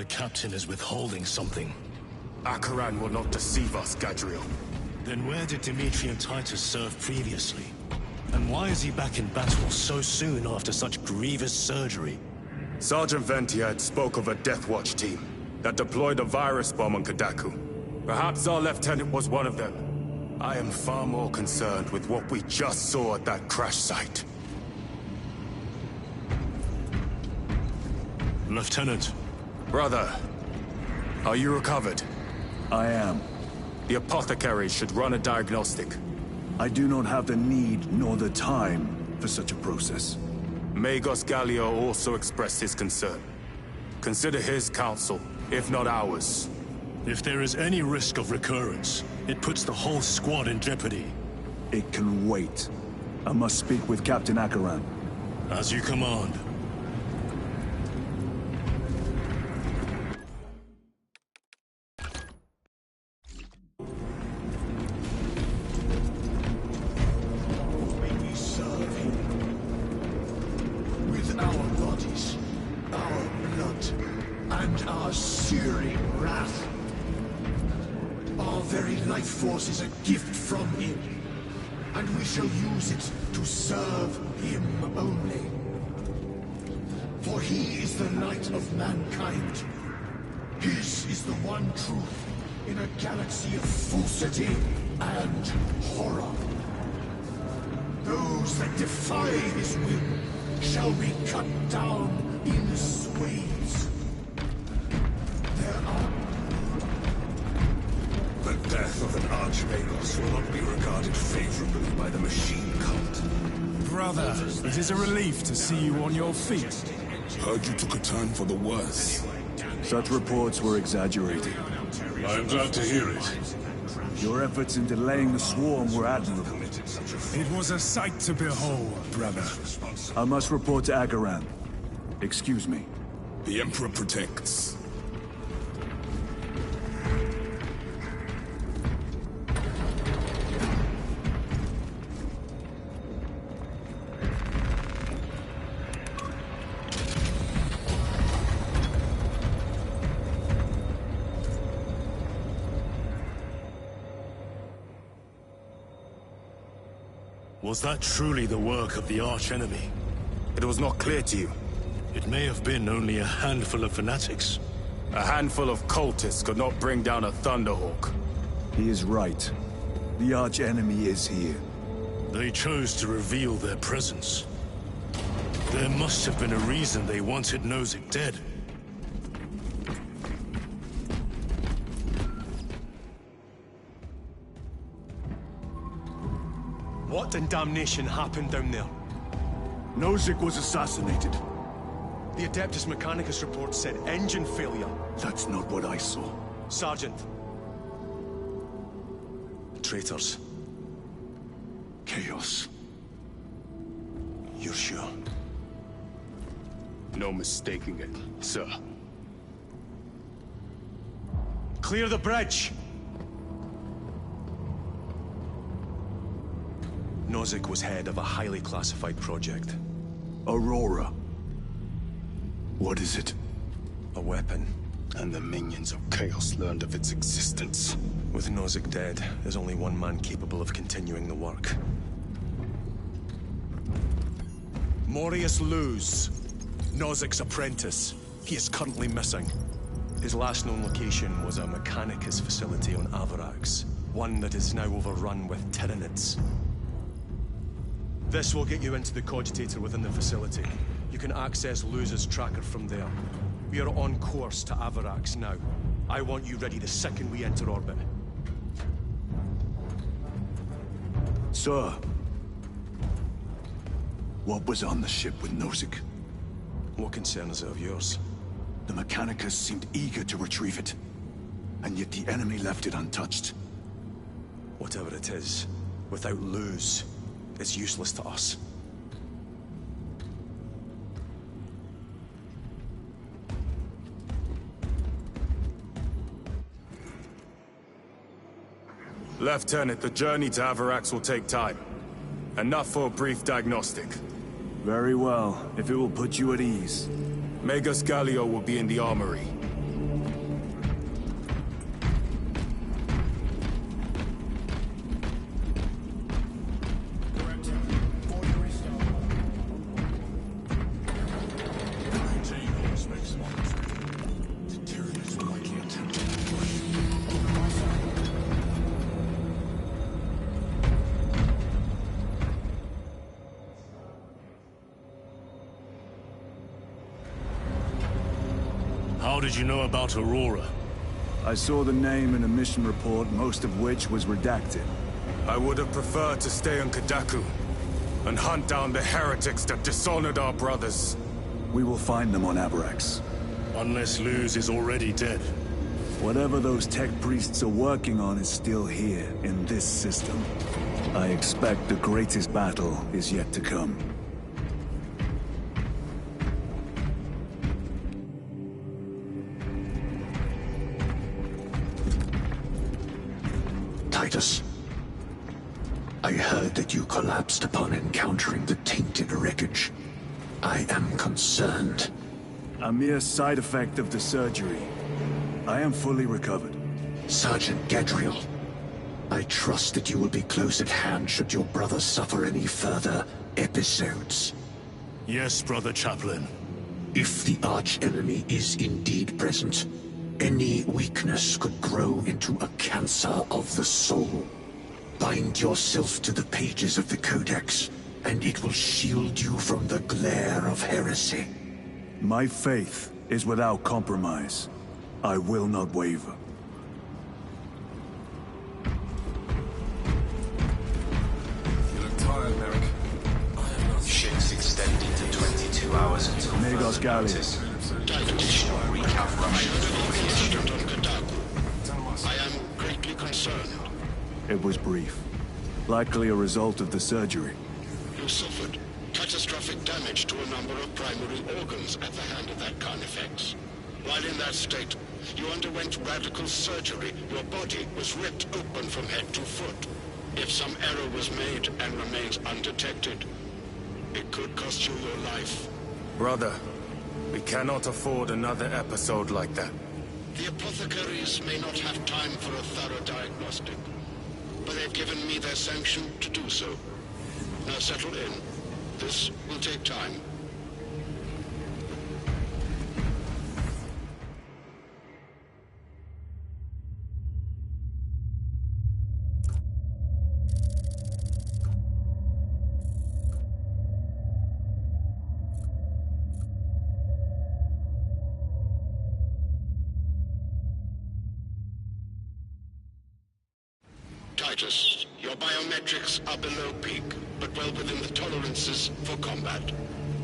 captain is withholding something. Acheran will not deceive us, Gadriel. Then where did Dimitri and Titus serve previously? And why is he back in battle so soon after such grievous surgery? Sergeant Ventiad spoke of a Death Watch team that deployed a virus bomb on Kadaku. Perhaps our lieutenant was one of them. I am far more concerned with what we just saw at that crash site. Lieutenant. Brother, are you recovered? I am. The apothecary should run a diagnostic. I do not have the need nor the time for such a process. Magos Gallio also expressed his concern. Consider his counsel, if not ours. If there is any risk of recurrence, it puts the whole squad in jeopardy. It can wait. I must speak with Captain Acheran. As you command. Is a gift from him, and we shall use it to serve him only. For he is the light of mankind. His is the one truth in a galaxy of falsity and horror. Those that defy his will shall be cut down in swathes. The death of an Archmagos will not be regarded favorably by the machine cult. Brother, it is a relief to see you on your feet. Heard you took a turn for the worse. Such reports were exaggerated. I am glad to hear it. Your efforts in delaying the swarm were admirable. It was a sight to behold, brother. I must report to Acheran. Excuse me. The Emperor protects. Was that truly the work of the archenemy? It was not clear to you. It may have been only a handful of fanatics. A handful of cultists could not bring down a Thunderhawk. He is right. The archenemy is here. They chose to reveal their presence. There must have been a reason they wanted Nozick dead. What in damnation happened down there? Nozick was assassinated. The Adeptus Mechanicus report said engine failure. That's not what I saw. Sergeant. Traitors. Chaos. You're sure? No mistaking it, sir. Clear the bridge! Nozick was head of a highly classified project. Aurora. What is it? A weapon. And the minions of Chaos learned of its existence. With Nozick dead, there's only one man capable of continuing the work. Morius Luz, Nozick's apprentice. He is currently missing. His last known location was a Mechanicus facility on Avarax, one that is now overrun with Tyranids. This will get you into the cogitator within the facility. You can access Luz's tracker from there. We are on course to Avarax now. I want you ready the second we enter orbit. Sir. What was on the ship with Nozick? What concern is it of yours? The Mechanicus seemed eager to retrieve it. And yet the enemy left it untouched. Whatever it is, without Luz, it's useless to us. Lieutenant, the journey to Avarax will take time. Enough for a brief diagnostic. Very well, if it will put you at ease. Magos Gallio will be in the armory. How did you know about Aurora? I saw the name in a mission report, most of which was redacted. I would have preferred to stay on Kadaku and hunt down the heretics that dishonored our brothers. We will find them on Abrax. Unless Luz is already dead. Whatever those tech priests are working on is still here, in this system. I expect the greatest battle is yet to come. Titus, I heard that you collapsed upon encountering the tainted wreckage. I am concerned. A mere side effect of the surgery. I am fully recovered. Sergeant Gadriel, I trust that you will be close at hand should your brother suffer any further episodes. Yes, Brother Chaplain. If the arch-enemy is indeed present, any weakness could grow into a cancer of the soul. Bind yourself to the pages of the Codex, and it will shield you from the glare of heresy. My faith is without compromise. I will not waver. You look tired, Merrick. Ships extended to 22 hours until Magos further notice. Additional recalibration will be issued. I am greatly concerned. It was brief. Likely a result of the surgery. You suffered catastrophic damage to a number of primary organs at the hand of that Carnifex. While in that state, you underwent radical surgery. Your body was ripped open from head to foot. If some error was made and remains undetected, it could cost you your life. Brother, we cannot afford another episode like that. The apothecaries may not have time for a thorough diagnostic, but they've given me their sanction to do so. Now settle in. This will take time. Titus, your biometrics are below peak, but well within the tolerances for combat.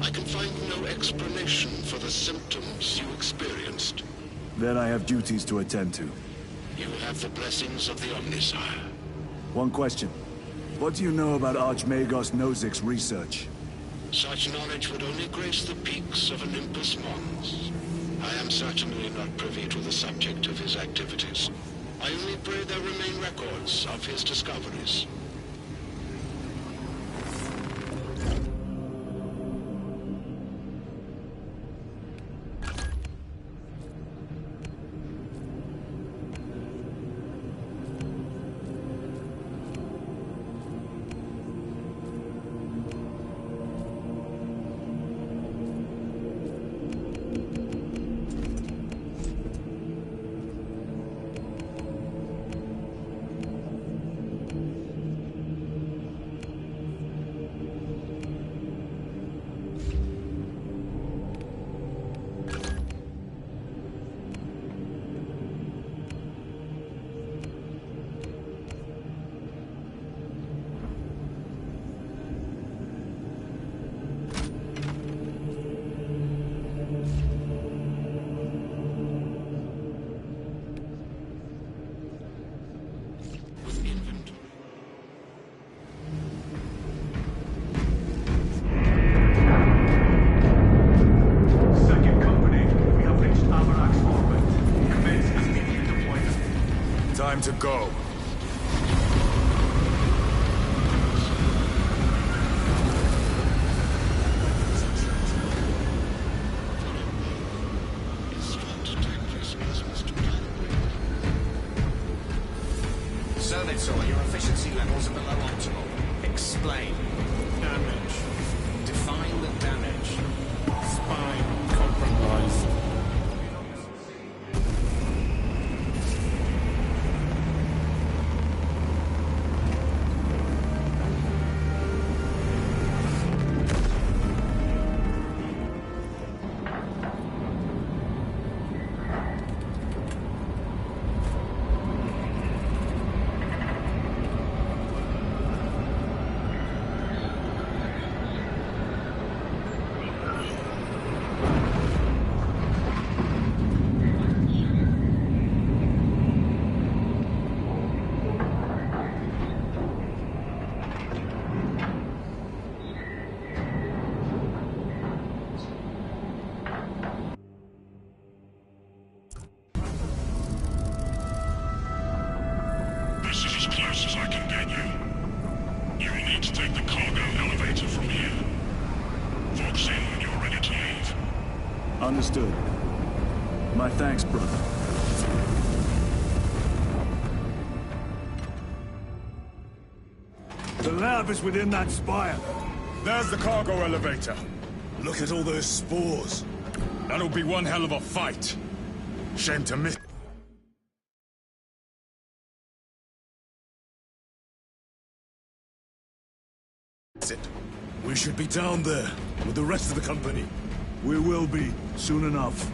I can find no explanation for the symptoms you experienced. Then I have duties to attend to. You have the blessings of the Omnisire. One question. What do you know about Archmagos Nozik's research? Such knowledge would only grace the peaks of Olympus Mons. I am certainly not privy to the subject of his activities. I only pray there remain records of his discoveries. Time to go. Senator, your efficiency levels are below optimal. Explain. Damage. Define the damage. Spine compromised. the cargo elevator from here. Fox in when you're ready to leave. Understood. My thanks, brother. The lab is within that spire. There's the cargo elevator. Look at all those spores. That'll be one hell of a fight. Shame to miss it. We should be down there with the rest of the company. We will be, soon enough.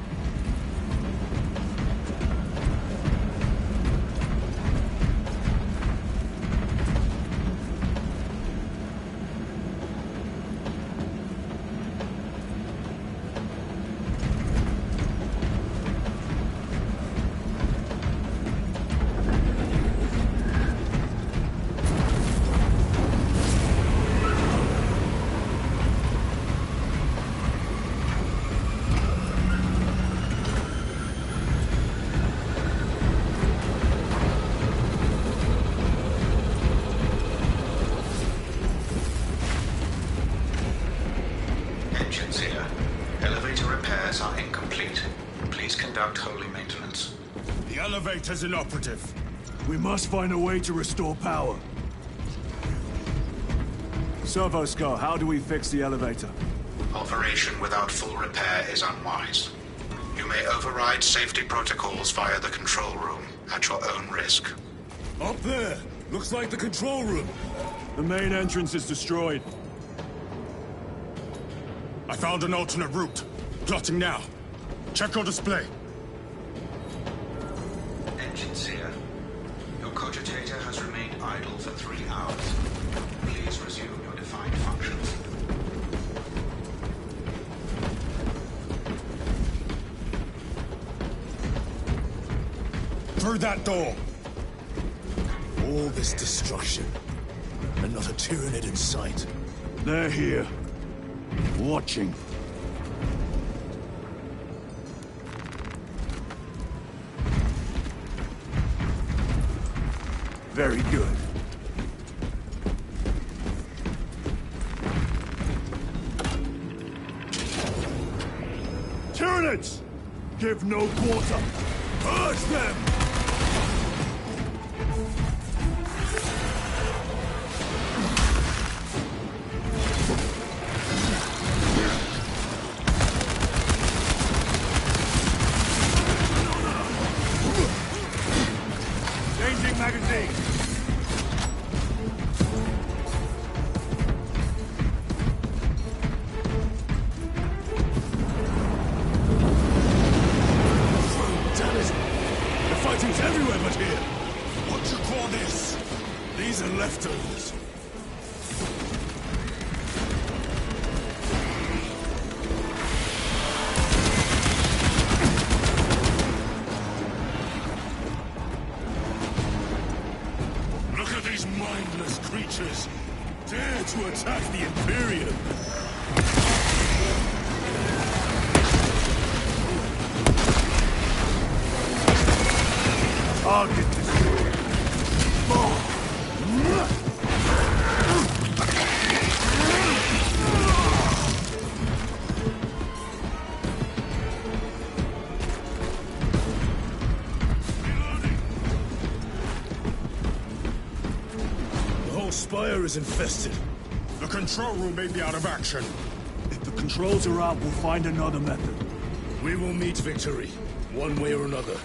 Engines here. Elevator repairs are incomplete. Please conduct holy maintenance. the elevator's inoperative. We must find a way to restore power. Servo Skull, how do we fix the elevator? Operation without full repair is unwise. You may override safety protocols via the control room at your own risk. Up there! Looks like the control room. The main entrance is destroyed. I found an alternate route. Plotting now. Check your display. Engines here. Your cogitator has remained idle for 3 hours. Please resume your defined functions. Through that door. All this destruction, and not a Tyranid in sight. They're here. Watching. Very good. Tyranids! Give no quarter! Purge them! Changing magazine! Damn it! The fighting's everywhere but here! What you call this? These are leftovers. Look at these mindless creatures. Dare to attack the Imperium. Target destroyed. The whole spire is infested. The control room may be out of action. If the controls are out, we'll find another method. We will meet victory, one way or another.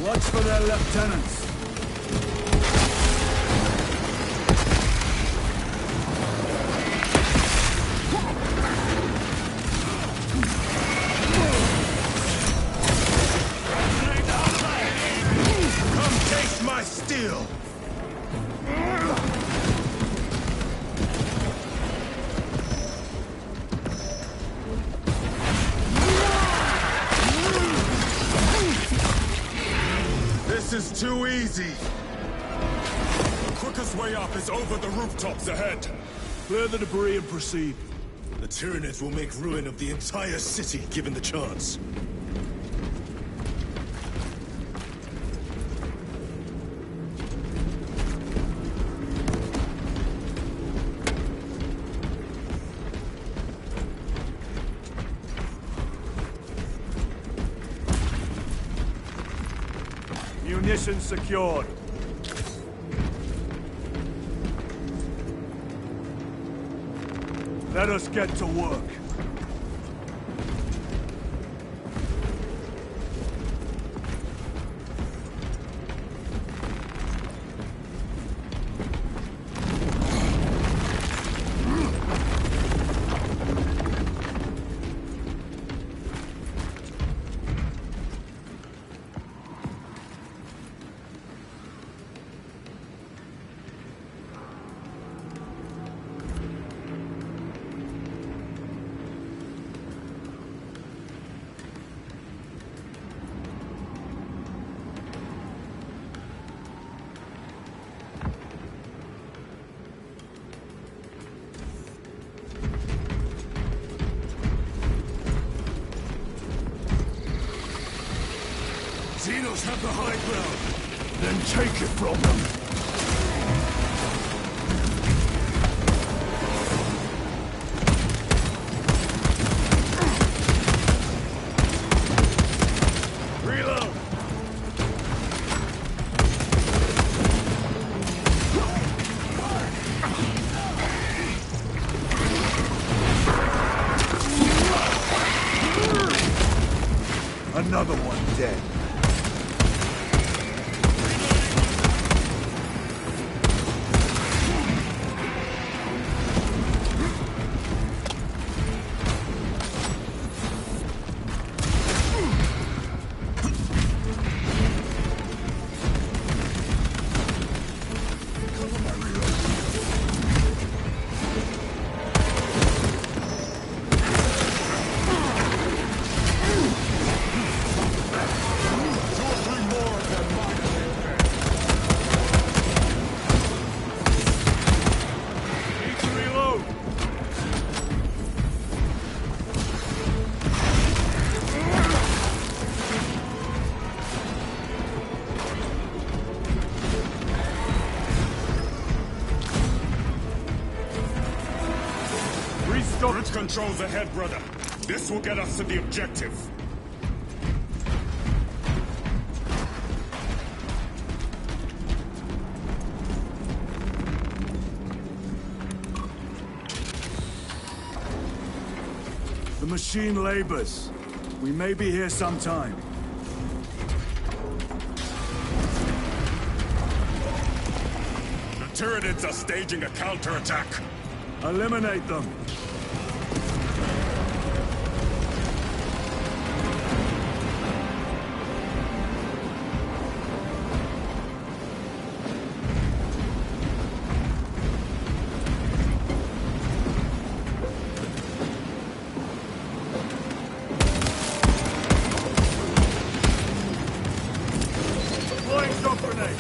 Watch for their lieutenants. Come taste my steel! This is too easy. The quickest way up is over the rooftops ahead. Clear the debris and proceed. The Tyranids will make ruin of the entire city, given the chance. Ammunition secured. Let us get to work. Xenos have the high ground. Then take it from them. Reload! Another one dead. Bridge controls ahead, brother. This will get us to the objective. The machine labors. We may be here sometime. The Tyranids are staging a counterattack. Eliminate them. Deploying stop grenade.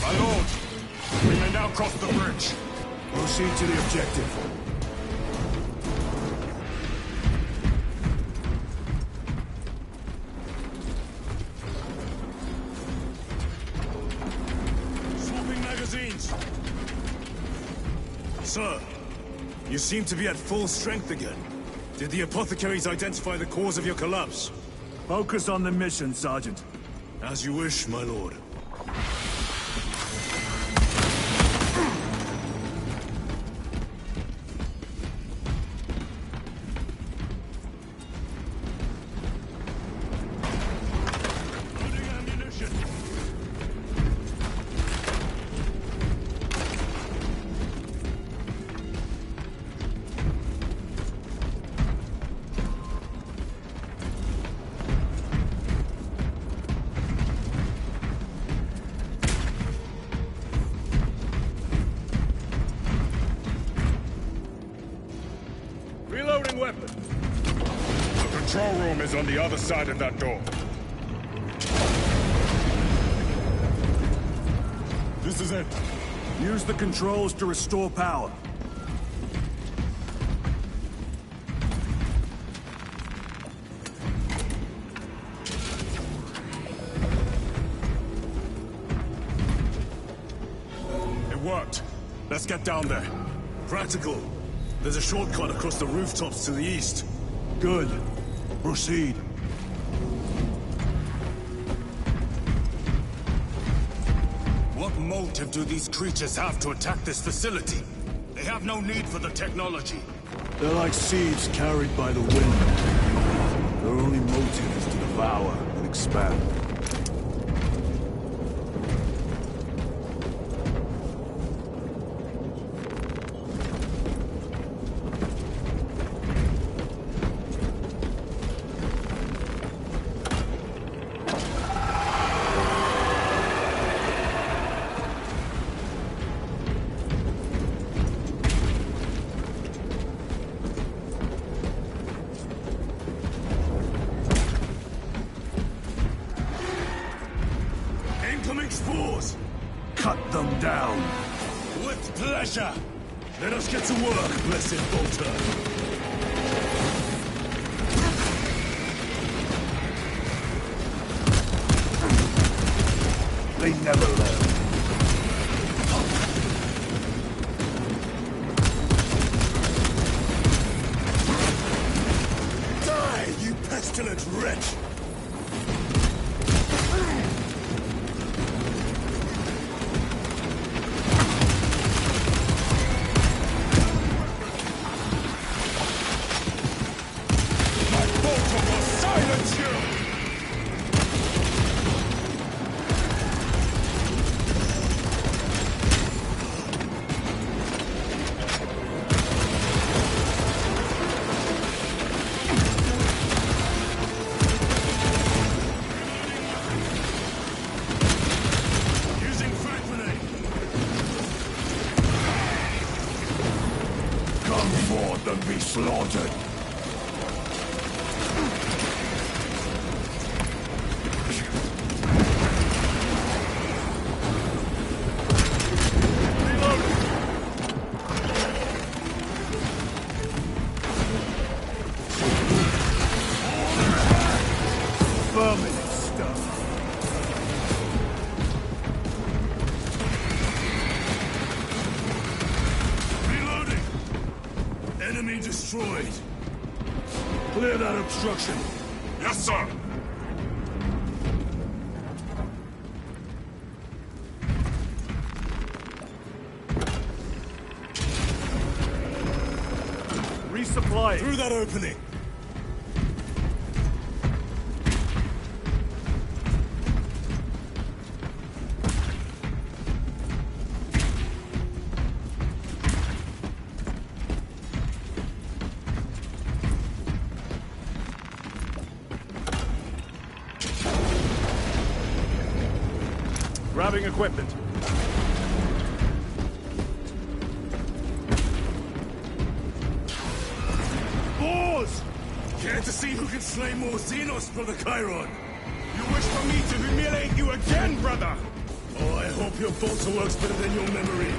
My lord, we may now cross the bridge. Proceed to the objective. Swapping magazines. Sir, you seem to be at full strength again. Did the apothecaries identify the cause of your collapse? Focus on the mission, Sergeant. As you wish, my lord. Loading ammunition. room is on the other side of that door. This is it. Use the controls to restore power. It worked. Let's get down there. Practical. There's a shortcut across the rooftops to the east. Good. Proceed. What motive do these creatures have to attack this facility? They have no need for the technology. They're like seeds carried by the wind. Their only motive is to devour and expand. Spores! Cut them down! With pleasure! Let us get to work, blessed Bolter! They never learn. Die, you pestilent wretch! Them be slaughtered. Vermin stuff. Enemy destroyed. Clear that obstruction. Yes, sir. Resupply. Through that opening. Grabbing equipment. Boars! Care to see who can slay more Xenos, Brother Chiron? You wish for me to humiliate you again, brother? Oh, I hope your bolter works better than your memory.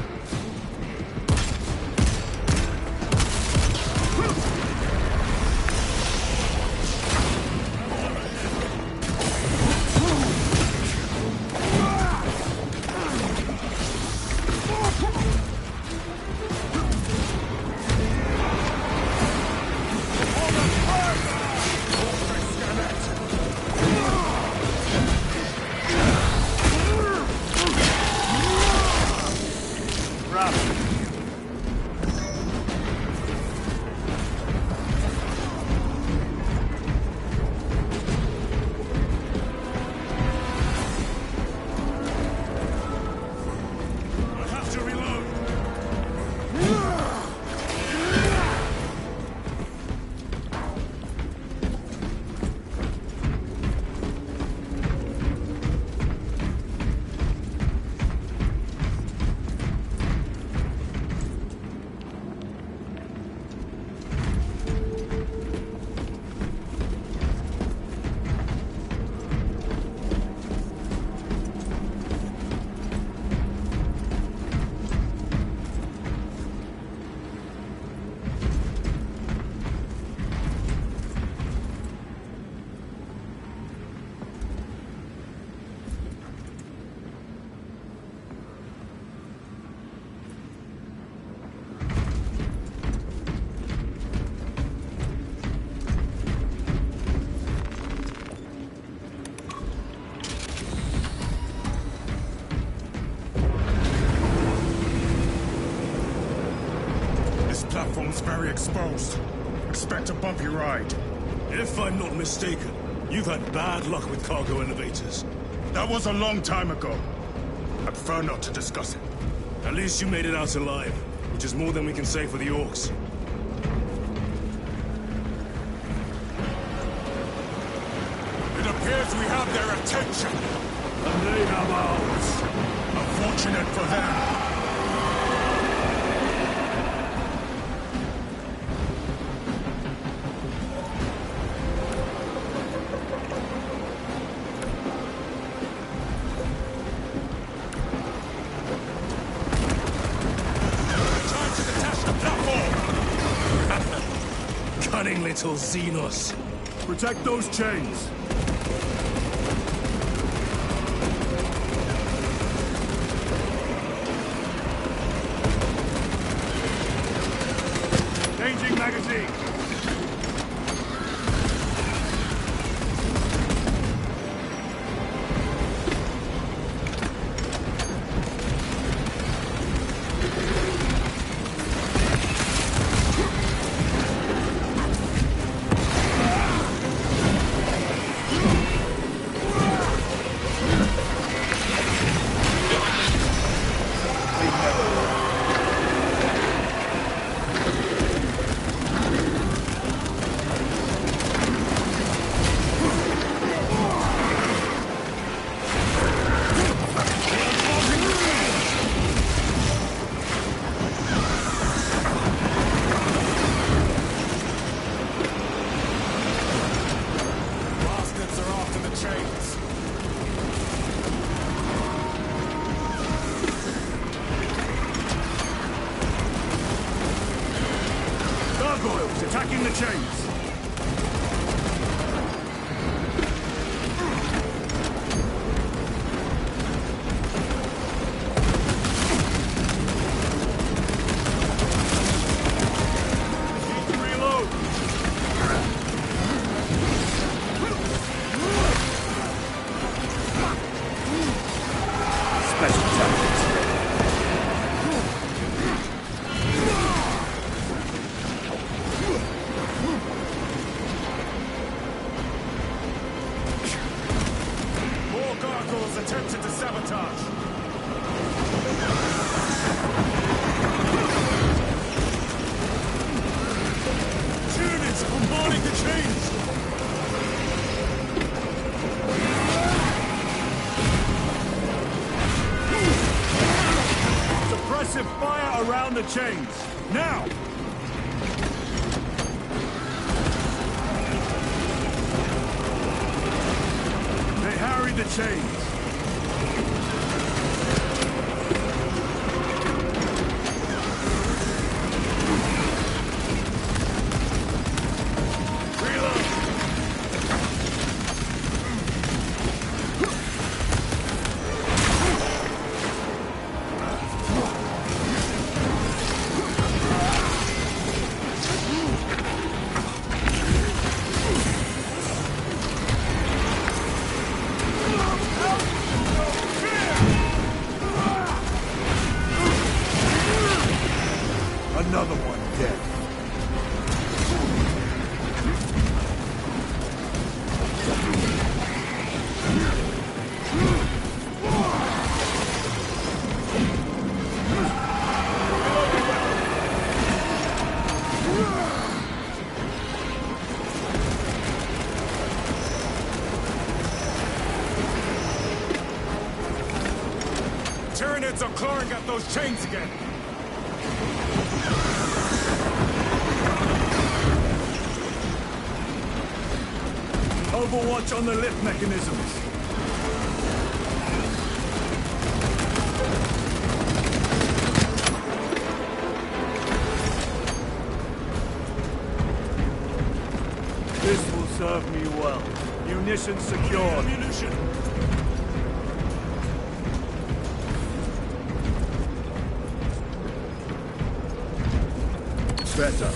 front's very exposed. Expect a bumpy ride. If I'm not mistaken, you've had bad luck with cargo elevators. That was a long time ago. I prefer not to discuss it. At least you made it out alive, which is more than we can say for the orcs. It appears we have their attention. And they have ours. Unfortunate for them. Cunning little Xenos. Protect those chains. Changing magazine. Gargoyles attacking the chains. Attempted to sabotage. Tyranids bombarding the chains. Suppressive fire around the chains. Now! They harry the chains. Another one dead. Tyranids are clawing at those chains again. Overwatch on the lift mechanisms. This will serve me well. Munitions secured. Ammunition. Better.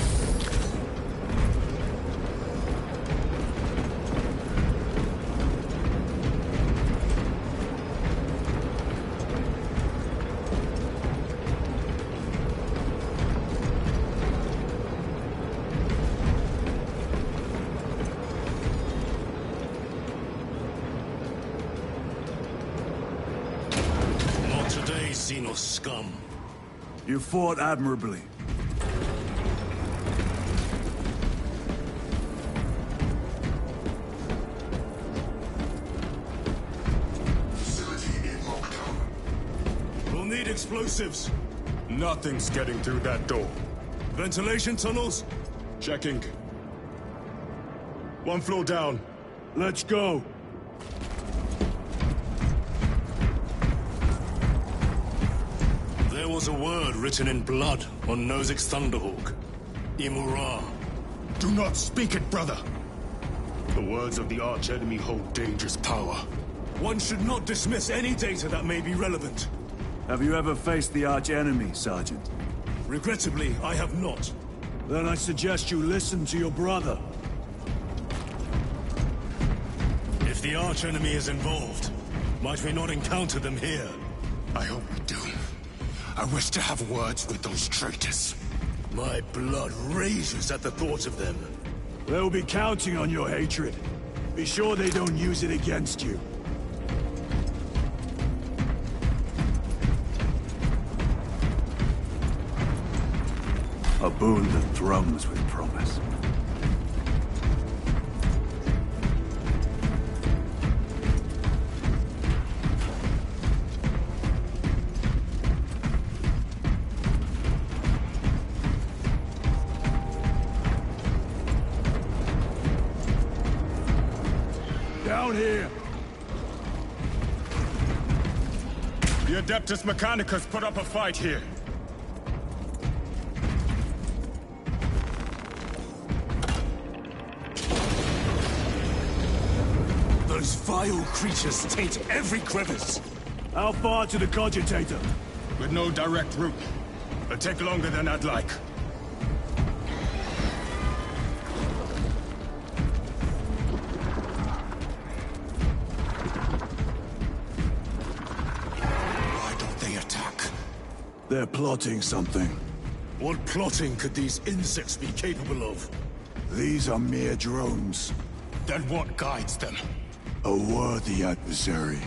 Xenos scum. You fought admirably. Facility in lockdown. We'll need explosives. Nothing's getting through that door. Ventilation tunnels? Checking. One floor down. Let's go. There was a word written in blood on Nozik's Thunderhawk. Imura. Do not speak it, brother. The words of the archenemy hold dangerous power. One should not dismiss any data that may be relevant. Have you ever faced the arch-enemy, Sergeant? Regrettably, I have not. Then I suggest you listen to your brother. If the archenemy is involved, might we not encounter them here? I hope we do. I wish to have words with those traitors. My blood rages at the thought of them. They'll be counting on your hatred. Be sure they don't use it against you. A boon that thrums with promise. Down here! The Adeptus Mechanicus put up a fight here. Those vile creatures taint every crevice. How far to the Cogitator? With no direct route. It'll take longer than I'd like. Why don't they attack? They're plotting something. What plotting could these insects be capable of? These are mere drones. Then what guides them? A worthy adversary.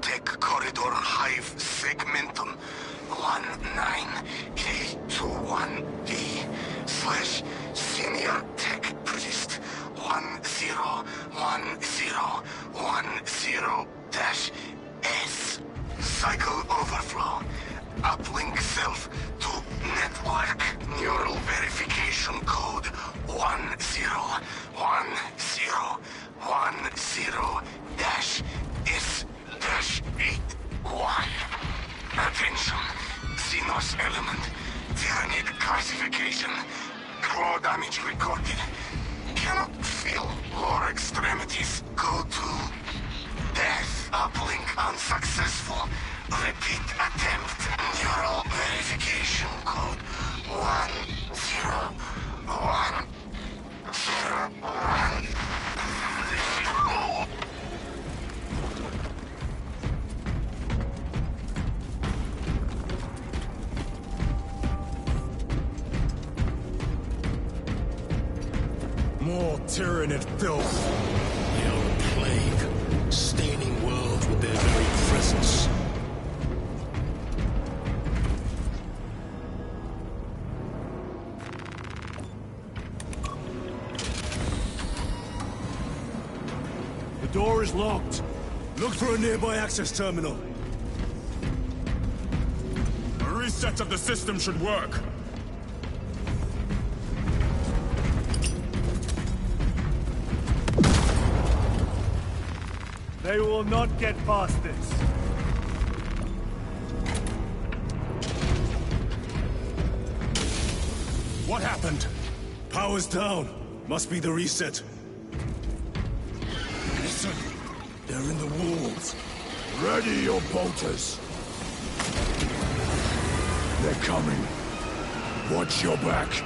Tech corridor hive segmentum 19K21D/senior tech priest 101010-S. Cycle overflow. Uplink self to network. Neural verification code 1010-S-81. Attention. Xenos element. Tyranid classification. Claw damage recorded. Cannot feel lower extremities. Go to death. Uplink unsuccessful. Repeat attempt. Neural verification code 101010. More tyrannid filth. They are a plague, staining worlds with their very presence. The door is locked. Look for a nearby access terminal. A reset of the system should work. They will not get past this. What happened? Power's down. Must be the reset. Listen. They're in the walls. Ready your bolters. They're coming. Watch your back.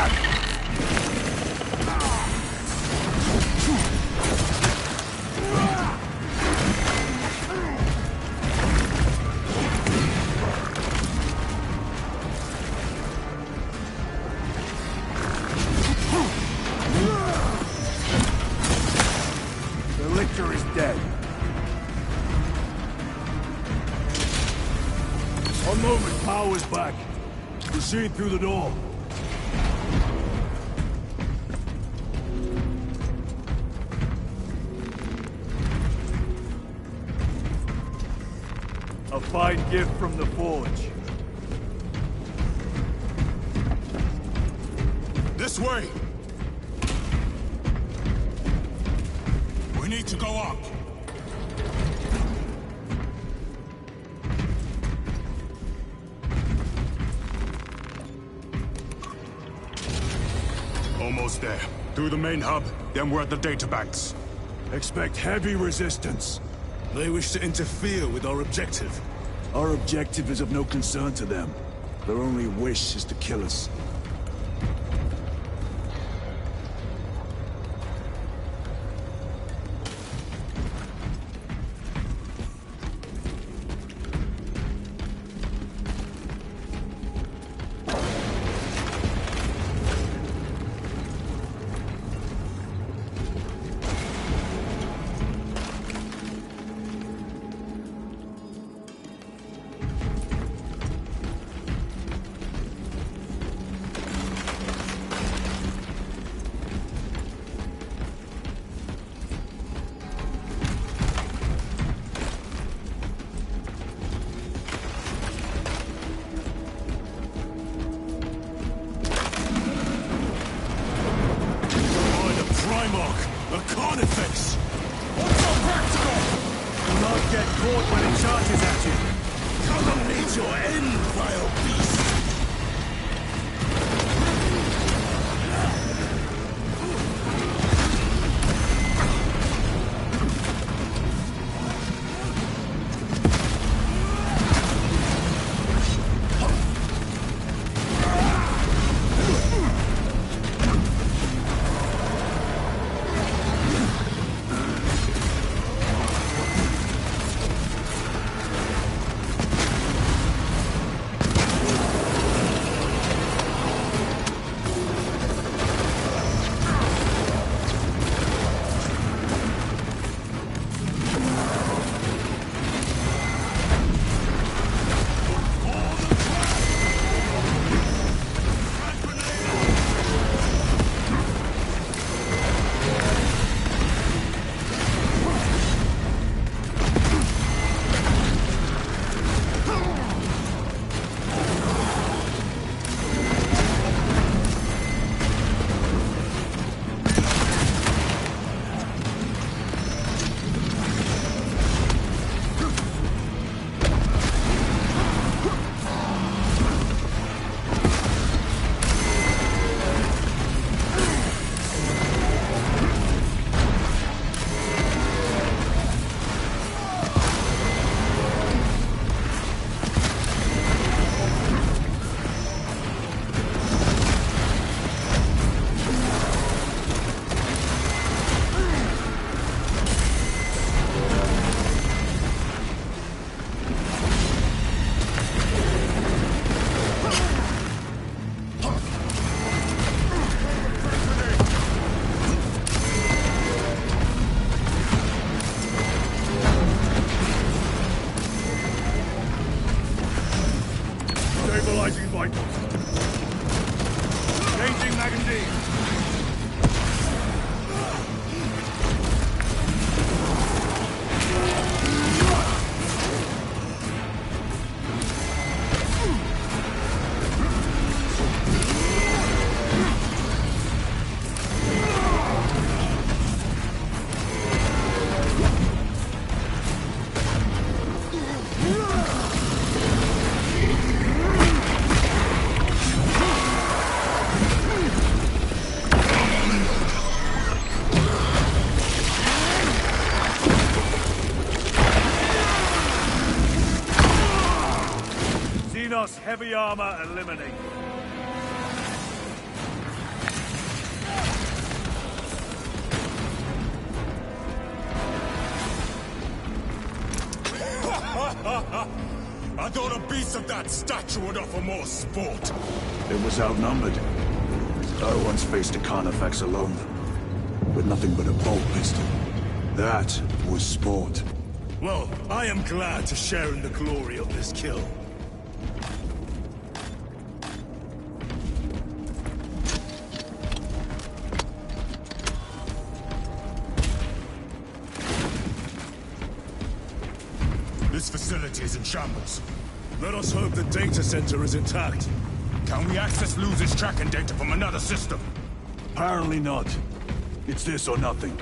The Lictor is dead. One moment, power's back. Proceed through the door. A fine gift from the Forge. This way! We need to go up. Almost there. Through the main hub, then we're at the databanks. Expect heavy resistance. They wish to interfere with our objective. Our objective is of no concern to them. Their only wish is to kill us. Heavy armor eliminated. beasts of that stature would offer more sport. It was outnumbered. I once faced a Carnifex alone, with nothing but a bolt pistol. That was sport. Well, I am glad to share in the glory of this kill. This facility is in shambles. Let us hope the data center is intact. Can we access Luz's tracking data from another system? Apparently not. It's this or nothing.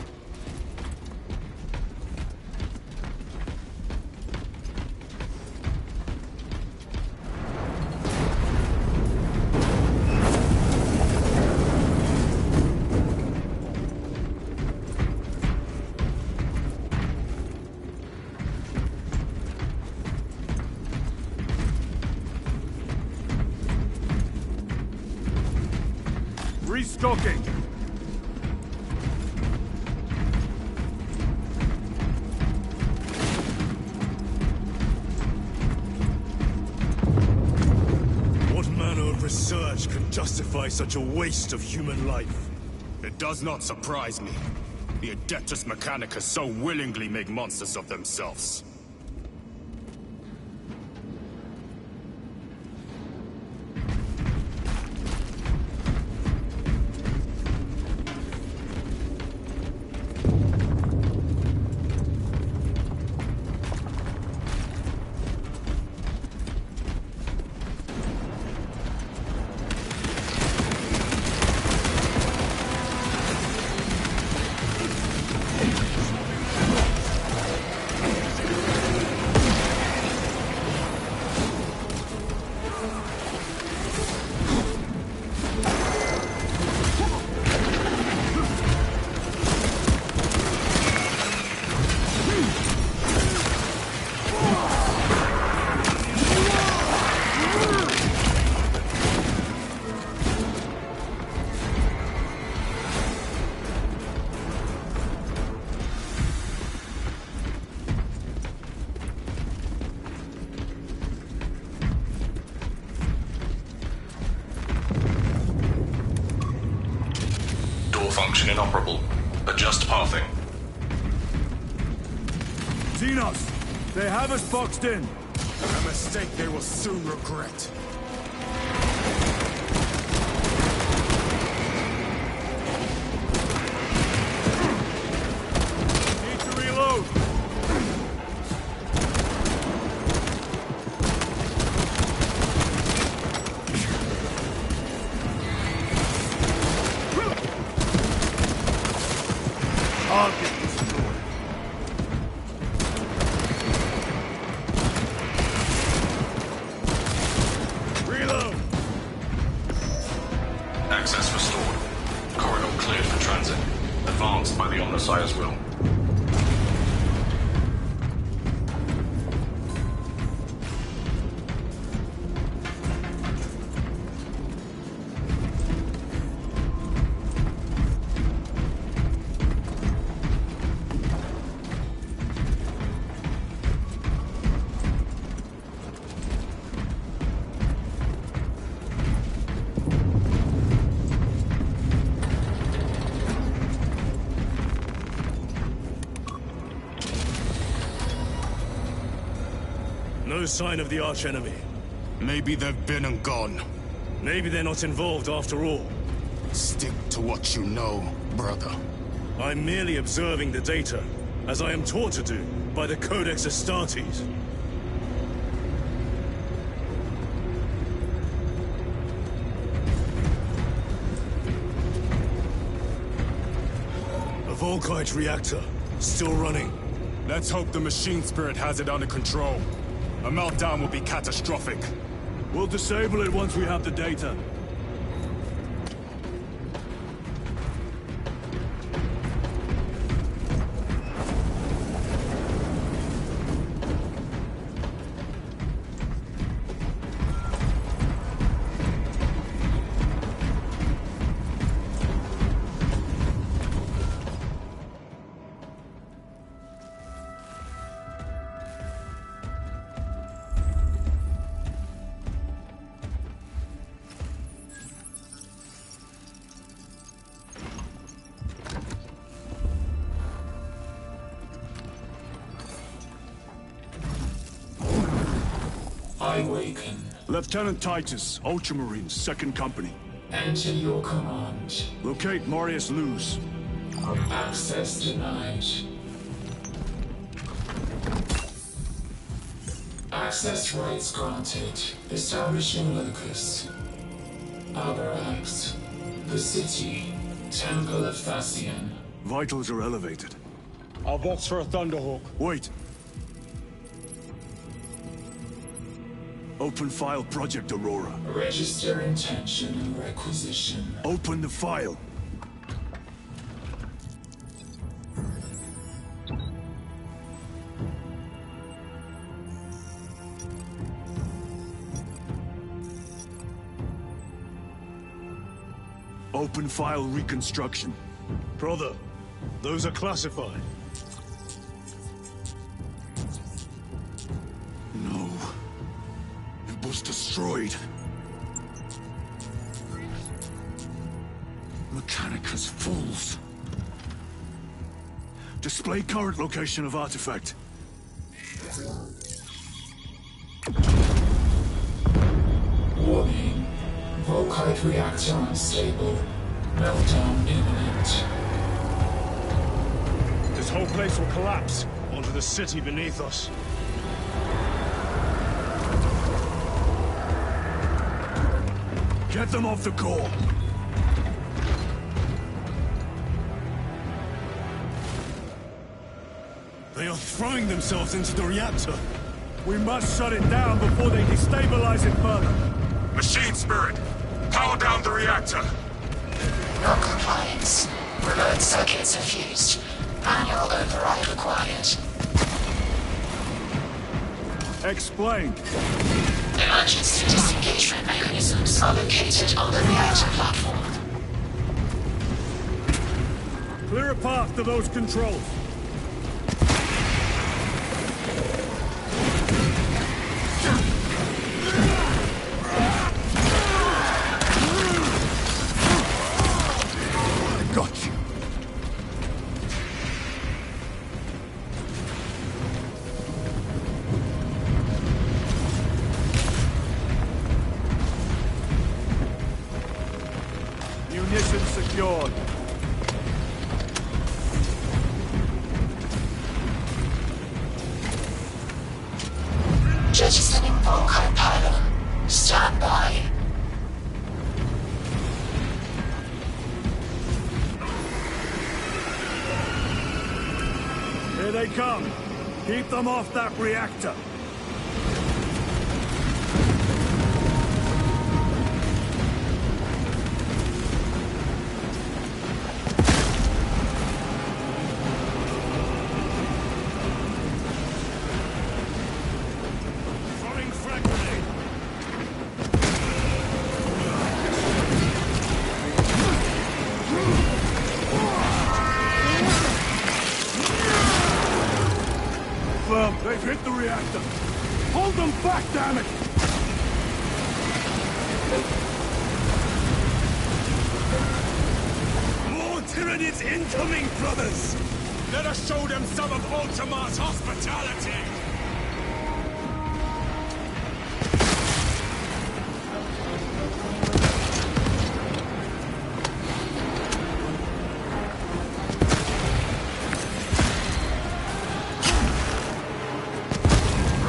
Restocking! What manner of research can justify such a waste of human life? It does not surprise me. The Adeptus Mechanicus so willingly make monsters of themselves. Function inoperable. Adjust pathing. Xenos! They have us boxed in! A mistake they will soon regret. Need to reload! Access restored. Corridor cleared for transit. Advanced by the Omnissiah's will. No sign of the archenemy. Maybe they've been and gone. Maybe they're not involved after all. Stick to what you know, brother. I'm merely observing the data, as I am taught to do by the Codex Astartes. A Volkite reactor, still running. Let's hope the machine spirit has it under control. A meltdown will be catastrophic. We'll disable it once we have the data. I waken. Lieutenant Titus, Ultramarines, 2nd Company. Enter your command. Locate Marius Luz. Access denied. Access rights granted. Establishing locus. Alberax. The city. Temple of Thasian. Vitals are elevated. I'll box for a Thunderhawk. Wait. Open file Project Aurora. Register intention and requisition. Open the file. Open file reconstruction. Brother, those are classified. No. It was destroyed. Mechanicus fools. Display current location of artifact. Warning. Volkite reactor unstable. Meltdown imminent. This whole place will collapse onto the city beneath us. Get them off the core. They are throwing themselves into the reactor. We must shut it down before they destabilize it further. Machine Spirit, power down the reactor. Non-compliance. Remote circuits are fused. Manual override required. Explain. Emergency disengagement mechanisms are located on the reactor platform. Clear a path to those controls. Got you. Munitions secured. Jettisoning Volkite pylon. Stand by. Here they come. Keep them off that reactor. Throwing frag grenade. Firm, they've hit the reactor. Hold them back, damn it! More Tyranids incoming, brothers! Let us show them some of Ultramar's hospitality!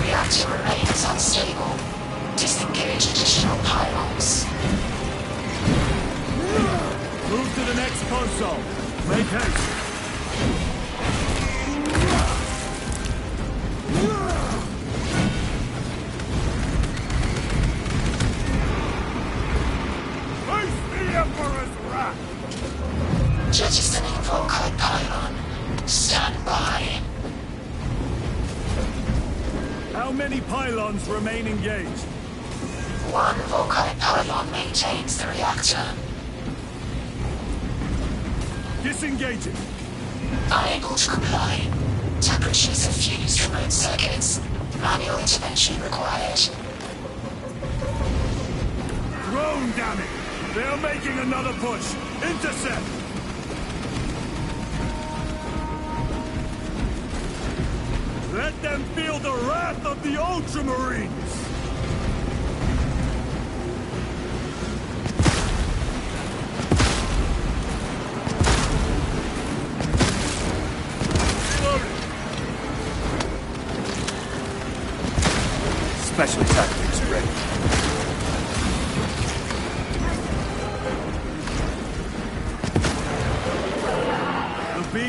Reactor remains unstable. Disengage additional pylons. Move to the next console. Make haste. Face the Emperor's wrath! Jettisoning Volkite pylon. Stand by. How many pylons remain engaged? One Volkite pylon maintains the reactor. Disengage it. Unable to comply. Temperatures have fused remote circuits. Manual intervention required. Drone, damn it! They're making another push. Intercept! Let them feel the wrath of the Ultramarines!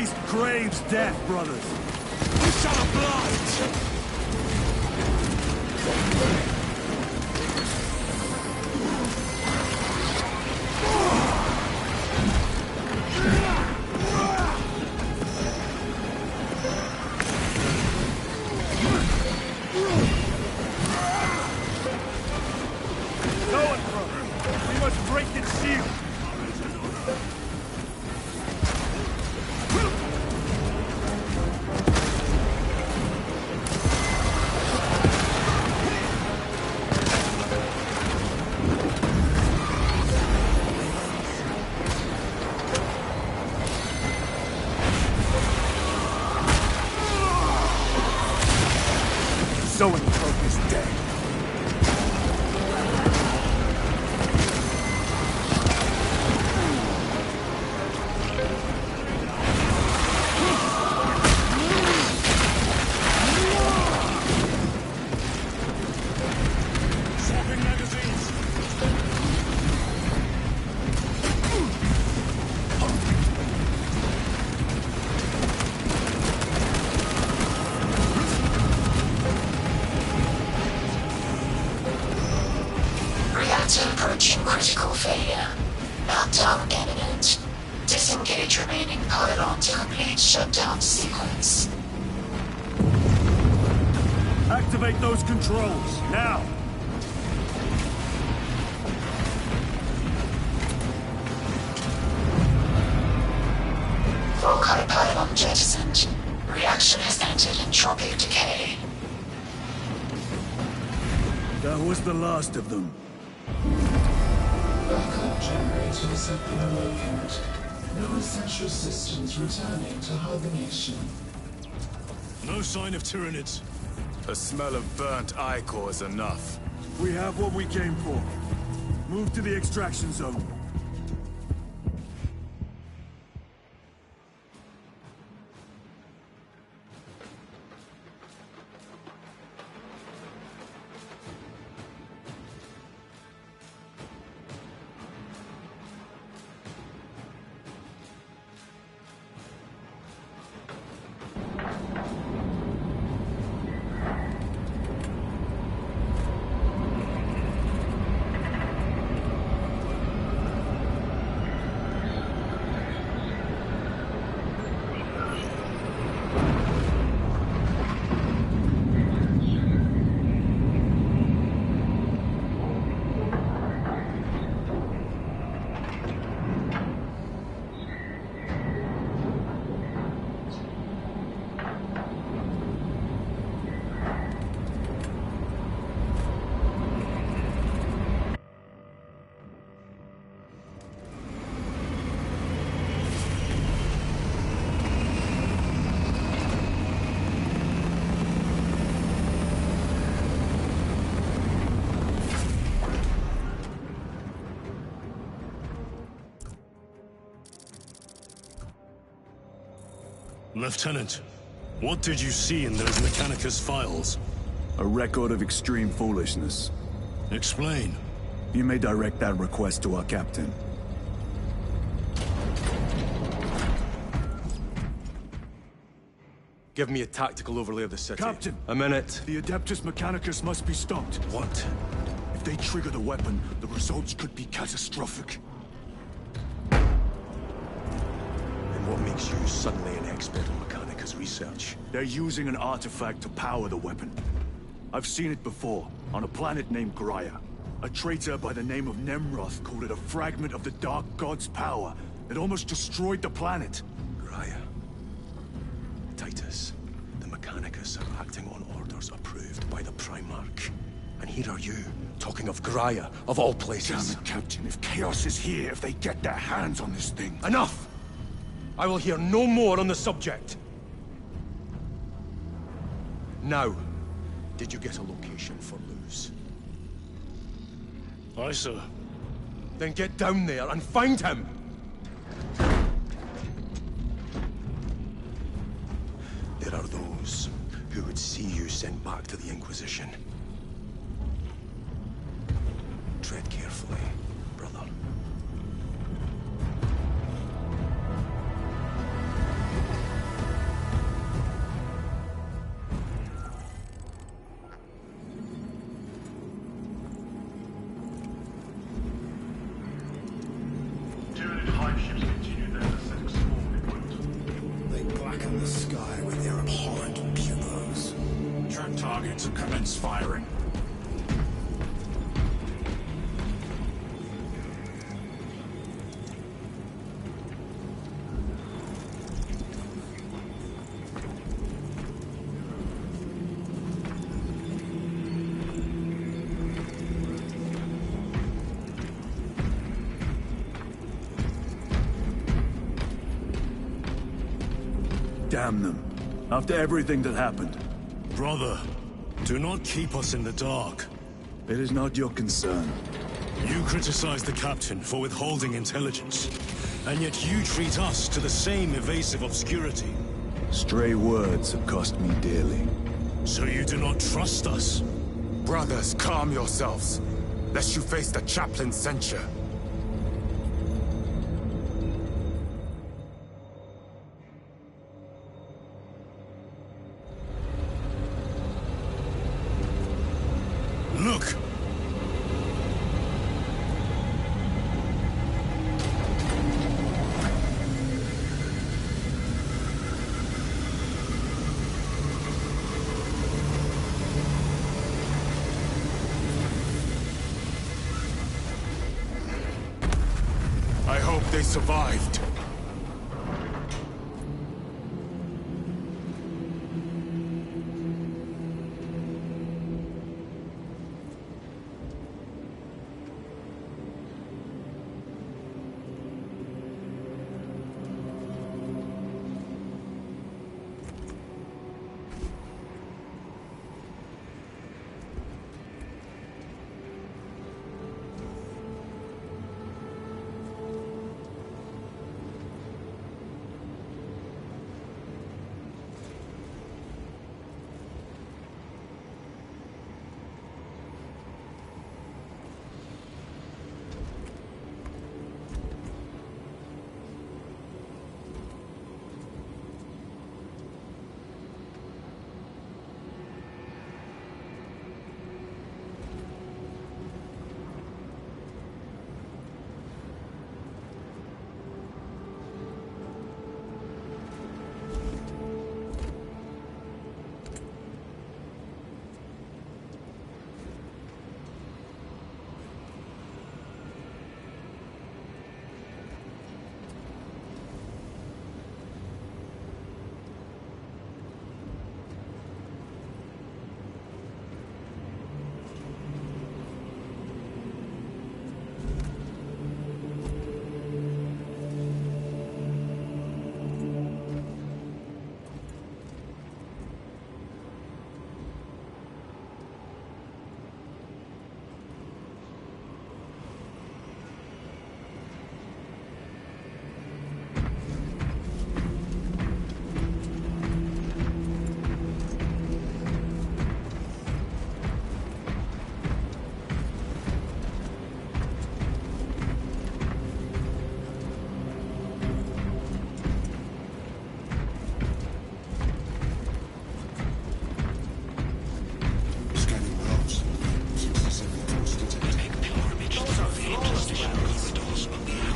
priest craves death, brothers. We shall oblige! Zoanthrope is dead. Swapping magazines. Reactor approaching critical failure. Meltdown imminent. Disengage remaining pylon to complete shutdown sequence. Activate those controls, now! Volkite pylon jettisoned. Reaction has entered entropic decay. That was the last of them. Backup generators have been awakened. No essential systems returning to hibernation. No sign of Tyranids. The smell of burnt ichor is enough. We have what we came for. Move to the extraction zone. Lieutenant, what did you see in those Mechanicus files? A record of extreme foolishness. Explain. You may direct that request to our captain. Give me a tactical overlay of the city. Captain! A minute. The Adeptus Mechanicus must be stopped. What? If they trigger the weapon, the results could be catastrophic. And what makes you suddenly an expert in Mechanicus research? They're using an artifact to power the weapon. I've seen it before, on a planet named Graia. A traitor by the name of Nemroth called it a fragment of the Dark God's power that almost destroyed the planet. Graia. Titus, the Mechanicus are acting on orders approved by the Primarch. And here are you, talking of Graia, of all places. Damn it, Captain. If Chaos is here, if they get their hands on this thing... Enough! I will hear no more on the subject. Now, did you get a location for Luz? Aye, sir. Then get down there and find him! There are those who would see you sent back to the Inquisition. Tread carefully, brother. warships continue their descent slowly, They blacken the sky with their abhorrent buglers. Turn targets and commence firing. Damn them. After everything that happened. Brother, do not keep us in the dark. It is not your concern. You criticize the captain for withholding intelligence, and yet you treat us to the same evasive obscurity. Stray words have cost me dearly. So you do not trust us? Brothers, calm yourselves, lest you face the chaplain's censure. Look! I hope they survived.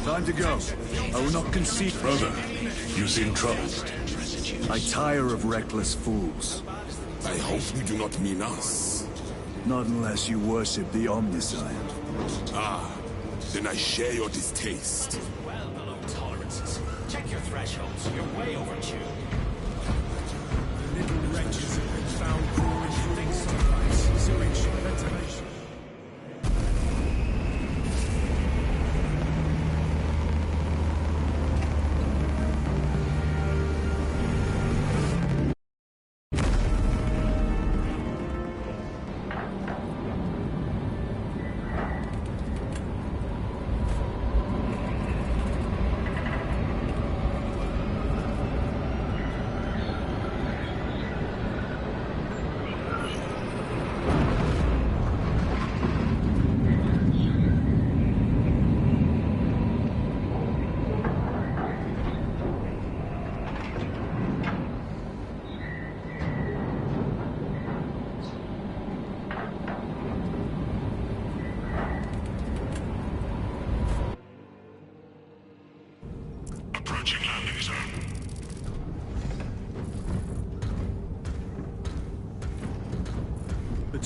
Time to go. I will not concede. Brother, you seem troubled. I tire of reckless fools. I hope you do not mean us. Not unless you worship the Omniscient. Ah, then I share your distaste. Well below tolerances. Check your thresholds. You're way overdue. Little wretches have been found crawling through water pipes, sewage, ventilation.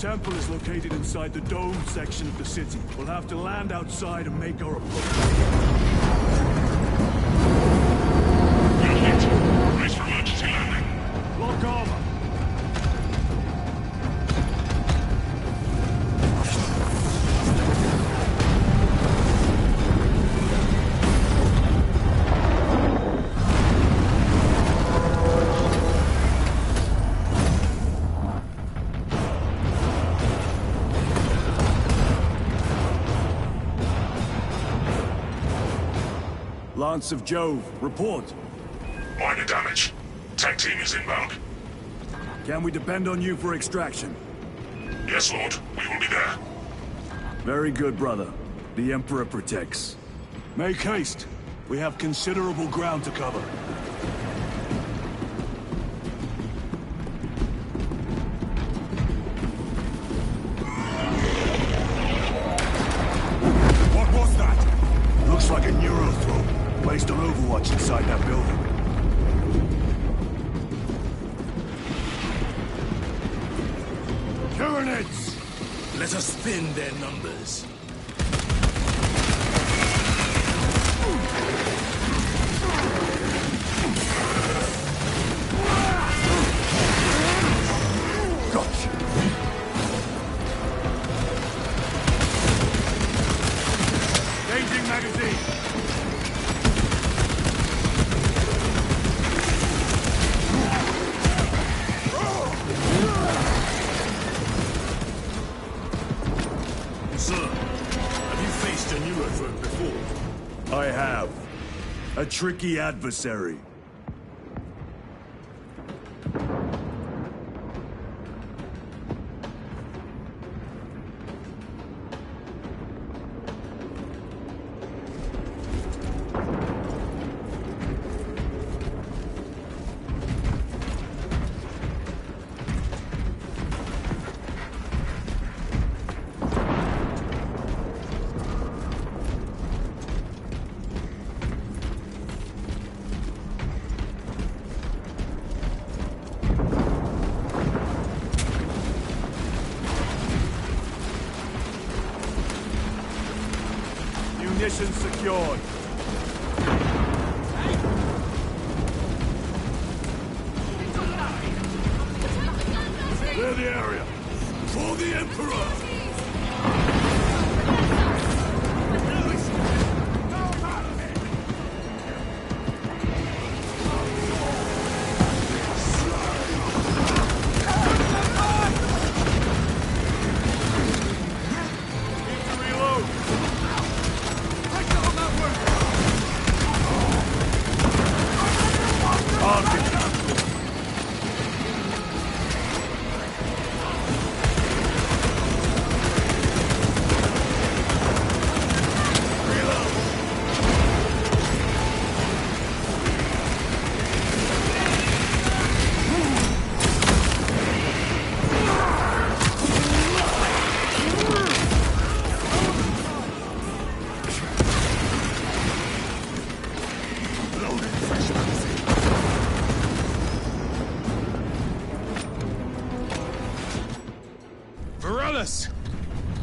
temple is located inside the dome section of the city. We'll have to land outside and make our approach. Brace for emergency landing. Lock armor. Lance of Jove, report. Minor damage. Tech team is inbound. Can we depend on you for extraction? Yes, Lord. We will be there. Very good, brother. The Emperor protects. Make haste. We have considerable ground to cover. What was that? Looks like a neurothrope, placed on Overwatch inside that building. Tyranids! Let us thin their numbers. Gotcha. Changing magazine. Sir, have you faced a neurothrope before? I have. A tricky adversary. Munitions secured. Clear the area. For the Emperor!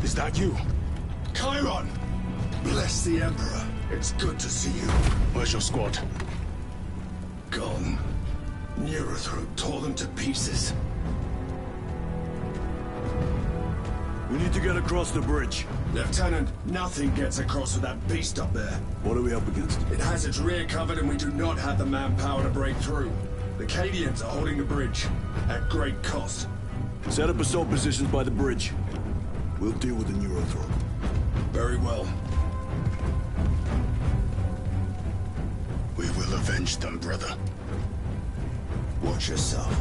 Is that you? Chiron! Bless the Emperor. It's good to see you. Where's your squad? Gone. Neurothrope tore them to pieces. We need to get across the bridge. Lieutenant, nothing gets across with that beast up there. What are we up against? It has its rear covered and we do not have the manpower to break through. The Cadians are holding the bridge, at great cost. Set up assault positions by the bridge. We'll deal with the neurothrope. Very well. We will avenge them, brother. Watch yourself.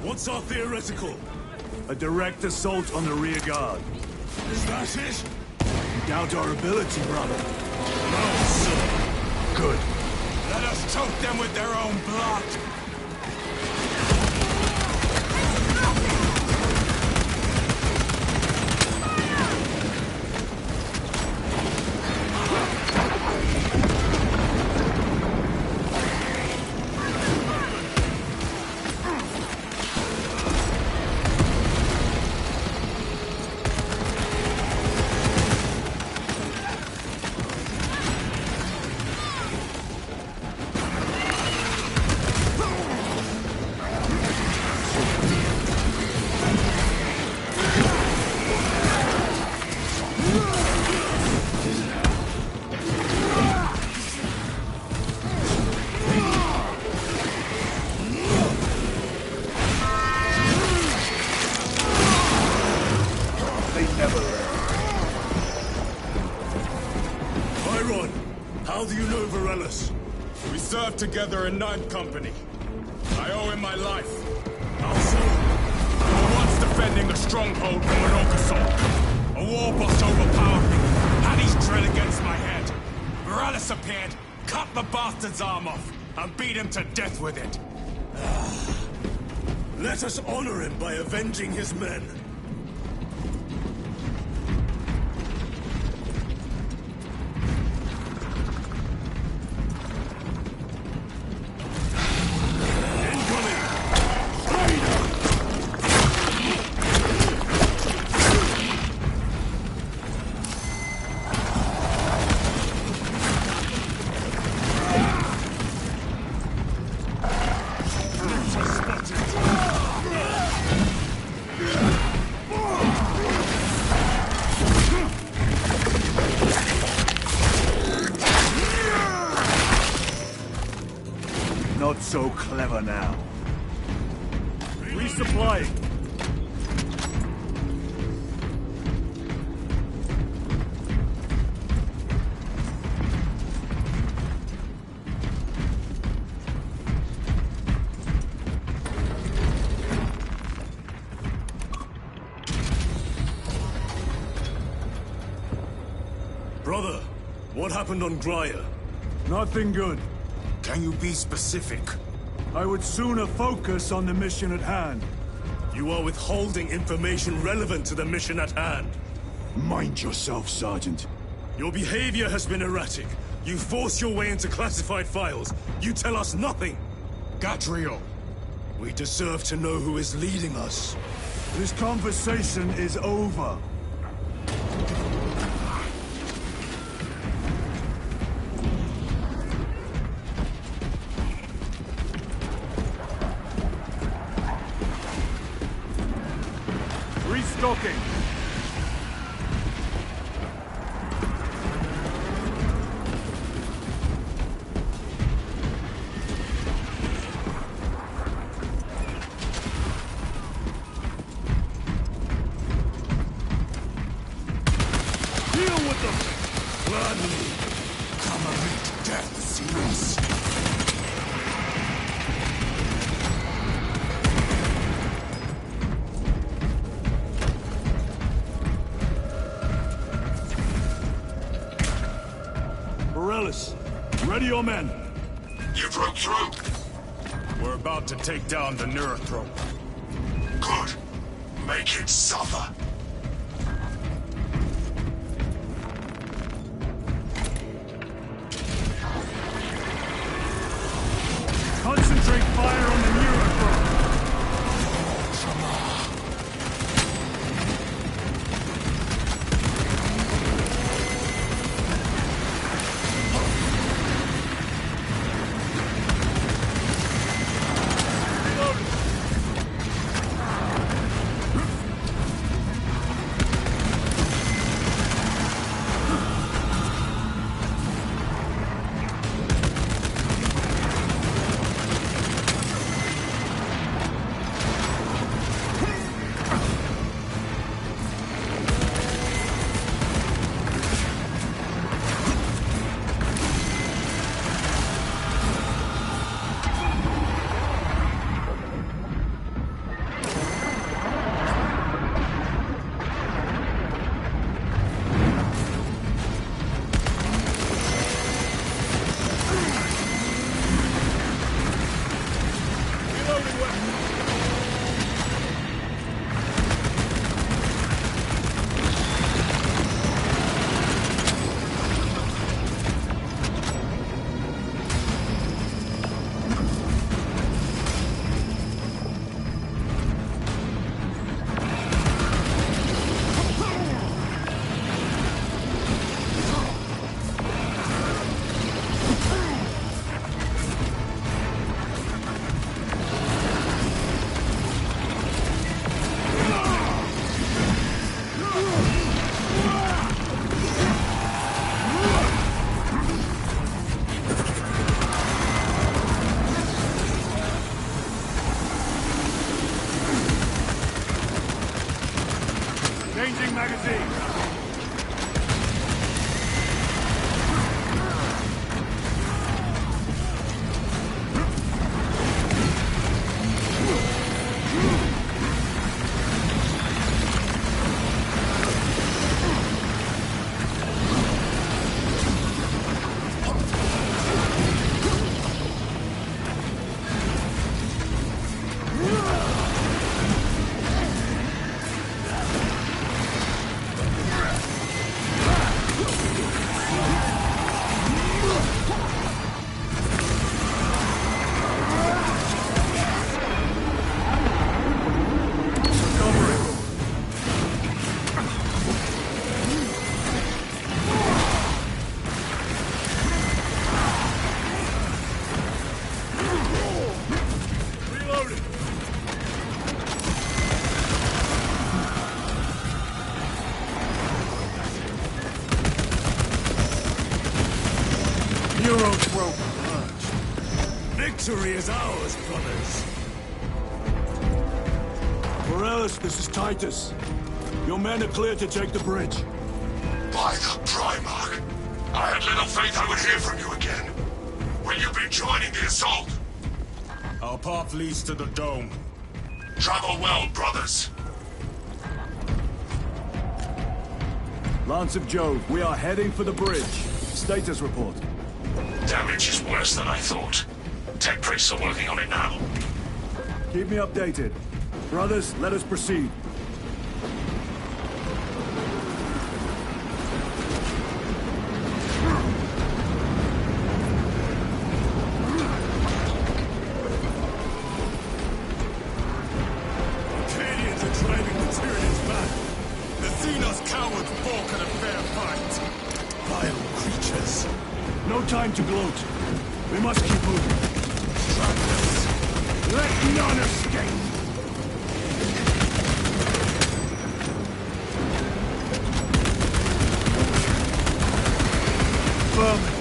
What's our theoretical? A direct assault on the rear guard. Is that it? You doubt our ability, brother. No, sir. Good. Let us choke them with their own blood. How do you know Varellus? We served together in 9th Company. I owe him my life. How so? We were once defending the stronghold from an Orcasol. A war boss overpowered me, had his drill against my head. Varellus appeared, cut the bastard's arm off, and beat him to death with it. Let us honor him by avenging his men. Not so clever now. Resupplying. Brother, what happened on Graya? Nothing good. Can you be specific? I would sooner focus on the mission at hand. You are withholding information relevant to the mission at hand. Mind yourself, Sergeant. Your behavior has been erratic. You force your way into classified files. You tell us nothing. Gatriel. We deserve to know who is leading us. This conversation is over. Restocking. Deal with them! Gladly. Come and meet death, Series. Varellus, ready your men. You broke through. We're about to take down the Neurothrope. Good. Make it suffer. Concentrate fire on the Neurothrope. Changing magazine. Victory is ours, brothers. Morellis, this is Titus. Your men are clear to take the bridge. By the Primarch, I had little faith I would hear from you again. Will you be joining the assault? Our path leads to the dome. Travel well, brothers. Lance of Jove, we are heading for the bridge. Status report. Damage is worse than I thought. Tech priests are working on it now. Keep me updated. Brothers, let us proceed. Arcadians are driving the Tyrians back. Athena's cowards balk at a fair fight. Vile creatures. No time to gloat. We must keep moving. Travelers. Let none escape! Vermin.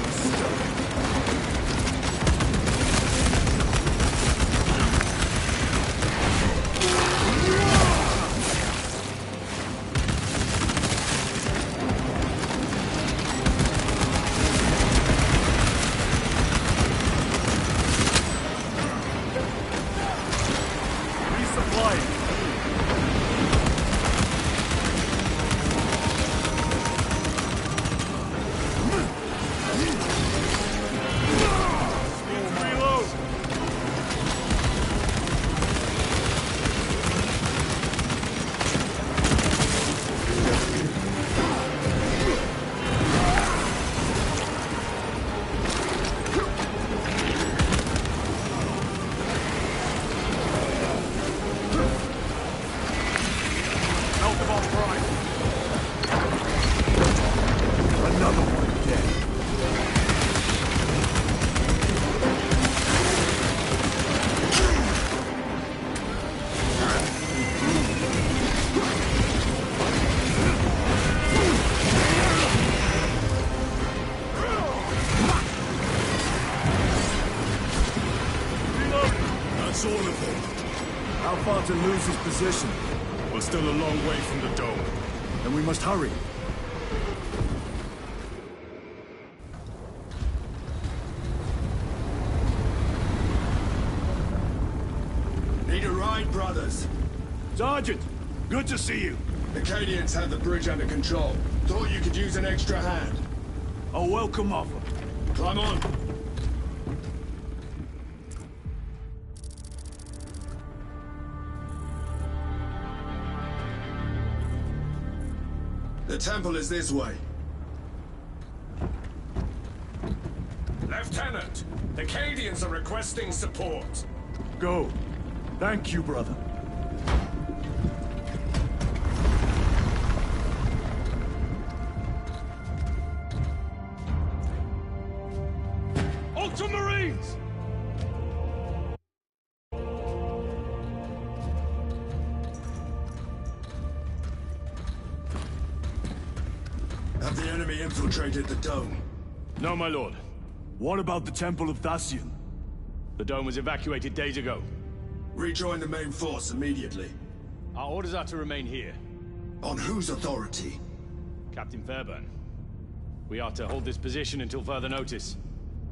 To lose his position. We're still a long way from the dome. Then we must hurry. Need a ride, brothers? Sergeant, good to see you. The Acadians have the bridge under control. Thought you could use an extra hand. A welcome offer. Climb on. The temple is this way. Lieutenant, the Acadians are requesting support. Go. Thank you, brother. Ultramarines! Have the enemy infiltrated the dome? No, my lord. What about the Temple of Thasian? The dome was evacuated days ago. Rejoin the main force immediately. Our orders are to remain here. On whose authority? Captain Fairburn. We are to hold this position until further notice.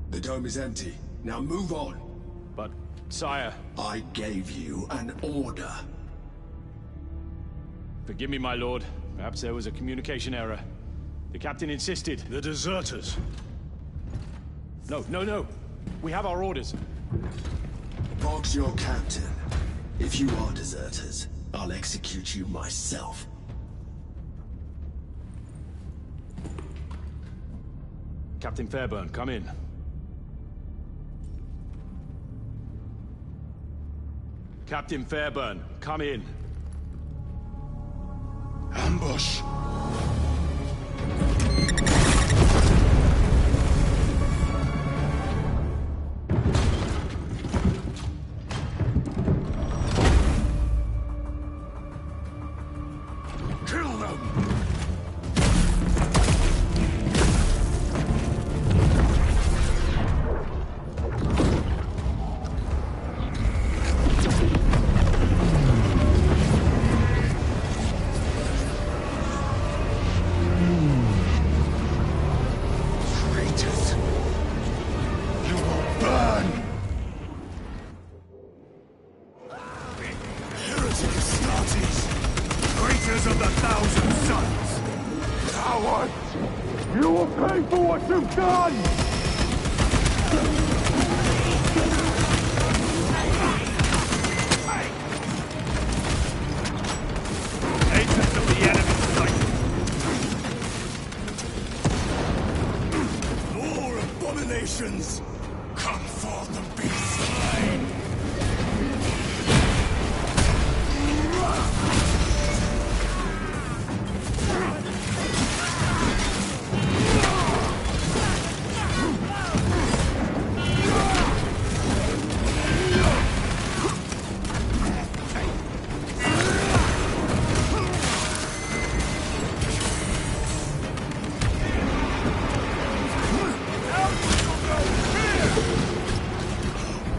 The dome is empty. Now move on. But, sire... I gave you an order. Forgive me, my lord. Perhaps there was a communication error. The captain insisted. The deserters. No. We have our orders. Boggs your captain. If you are deserters, I'll execute you myself. Captain Fairburn, come in. Captain Fairburn, come in. Ambush! Astartes! Traitors of the Thousand Suns! Cowards! You will pay for what you've done! Agents of the enemy sight! More abominations! Come forth and be slain!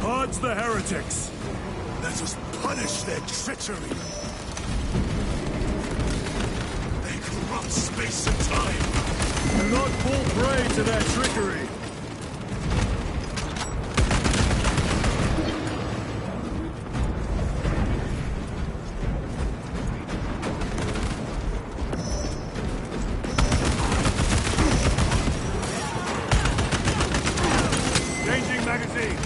Purge the heretics! Let us punish their treachery! They corrupt space and time! Do not fall prey to their trickery! Changing magazine!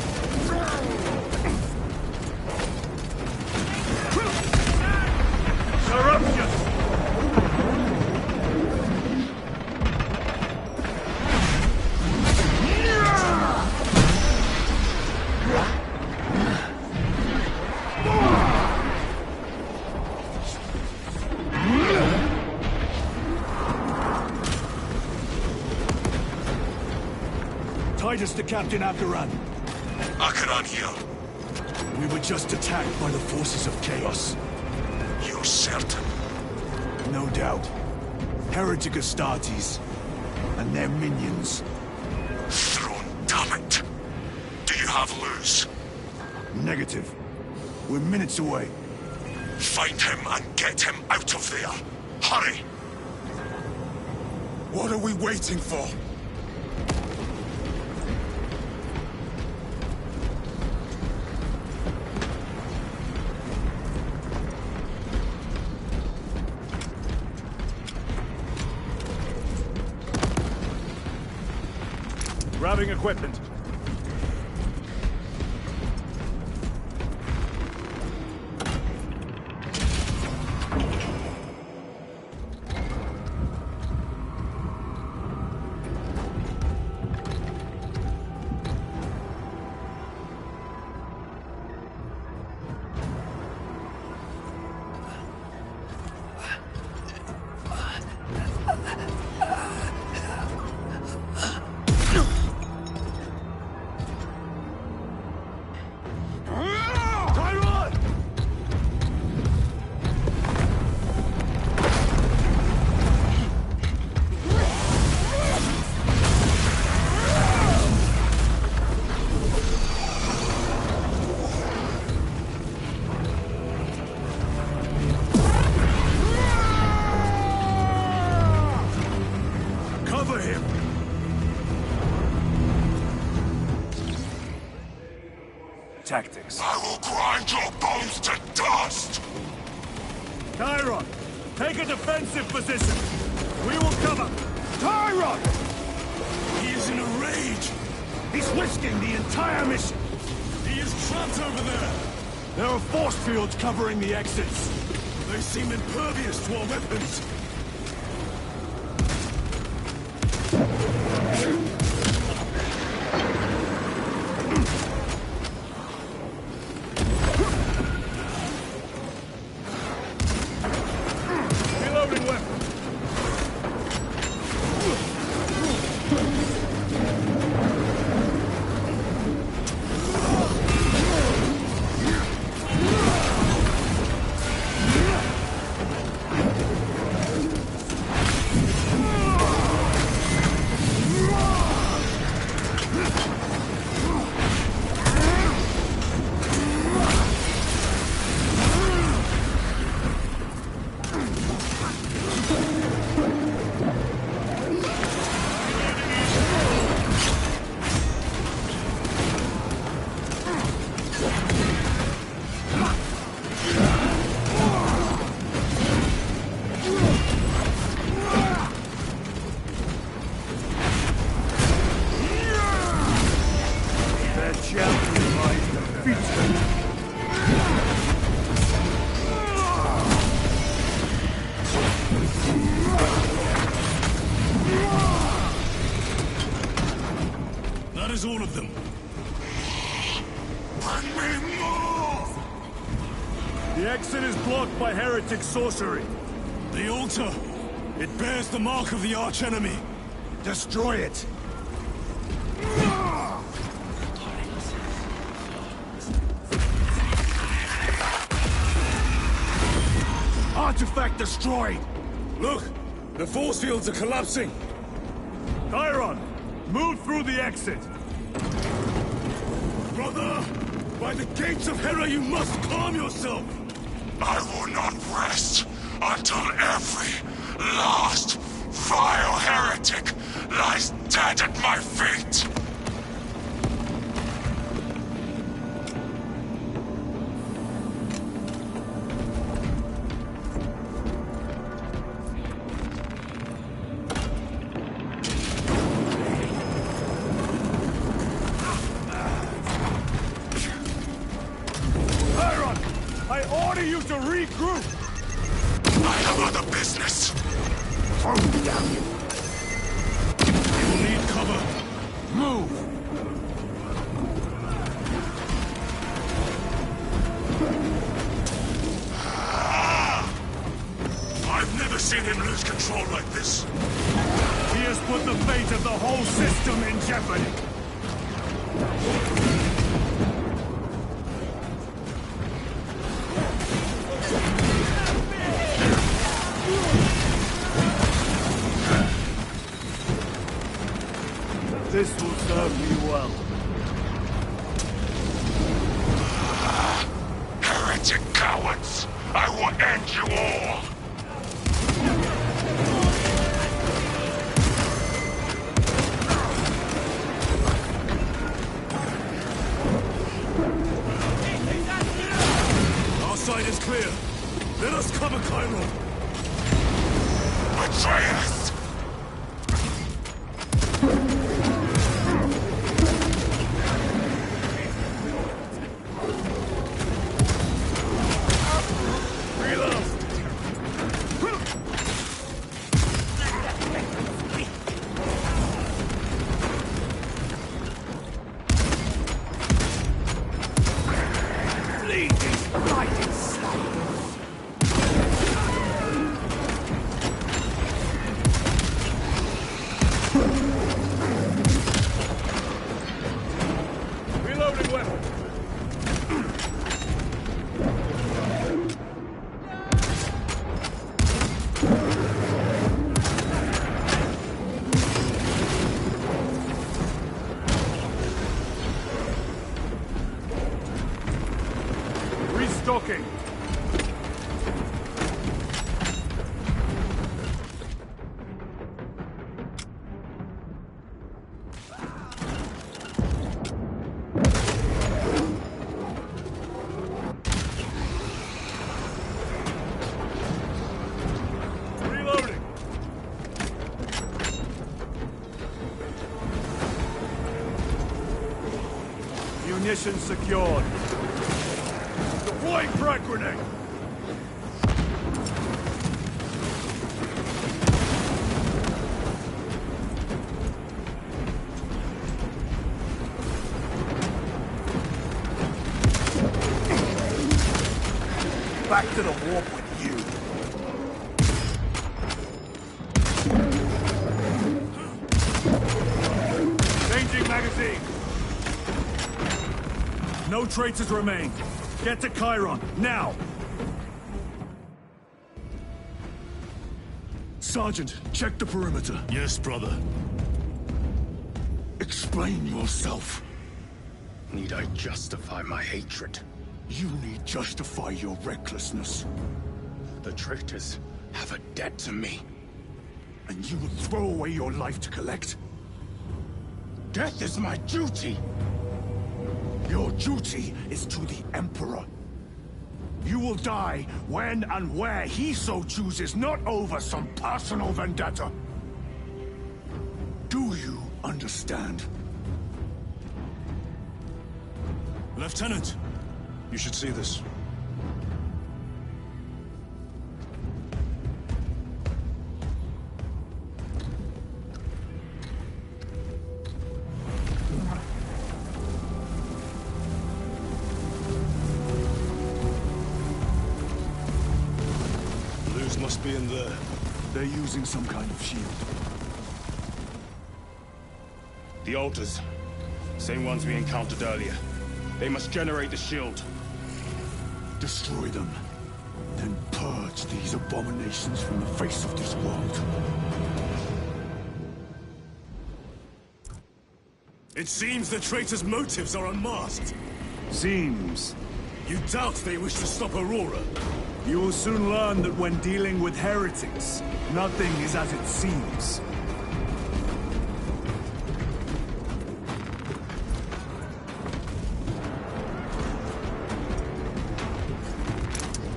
Corruption! Titus to Captain Acheron. Acheron here. We were just attacked by the forces of chaos. You're certain? No doubt. Heretic Astartes. And their minions. Throne, damn it. Do you have Luz? Negative. We're minutes away. Find him and get him out of there. Hurry! What are we waiting for? Grabbing equipment. Tactics. I will grind your bones to dust! Tyron, take a defensive position. We will cover. Tyron! He is in a rage! He's risking the entire mission. He is trapped over there! There are force fields covering the exits. They seem impervious to our weapons. Reloading weapon. is all of them. Bring me more! The exit is blocked by heretic sorcery. The altar! It bears the mark of the archenemy. Destroy it! Artifact destroyed! Look! The force fields are collapsing! Chiron! Move through the exit! Brother! By the gates of Hera, you must calm yourself! I will not rest until every last vile heretic lies dead at my feet! To regroup! I have other business. Throw me down, you! You will need cover. Move! I've never seen him lose control like this. He has put the fate of the whole system in jeopardy. This will serve me well. Heretic cowards! I will end you all! Our side is clear. Let us cover Cairo. Betrayers! Restocking. Reloading. Munitions secured. Deploying frag grenade! Back to the warp with you! Changing magazine! No traitors remain. Get to Chiron, now! Sergeant, check the perimeter. Yes, brother. Explain yourself. Need I justify my hatred? You need justify your recklessness. The traitors have a debt to me. And you would throw away your life to collect? Death is my duty! Your duty is to the Emperor. You will die when and where he so chooses, not over some personal vendetta. Do you understand? Lieutenant, you should see this. altars must be in there. They're using some kind of shield. The altars. Same ones we encountered earlier. They must generate the shield. Destroy them. Then purge these abominations from the face of this world. It seems the traitor's motives are unmasked. Seems. You doubt they wish to stop Aurora? You will soon learn that when dealing with heretics, nothing is as it seems.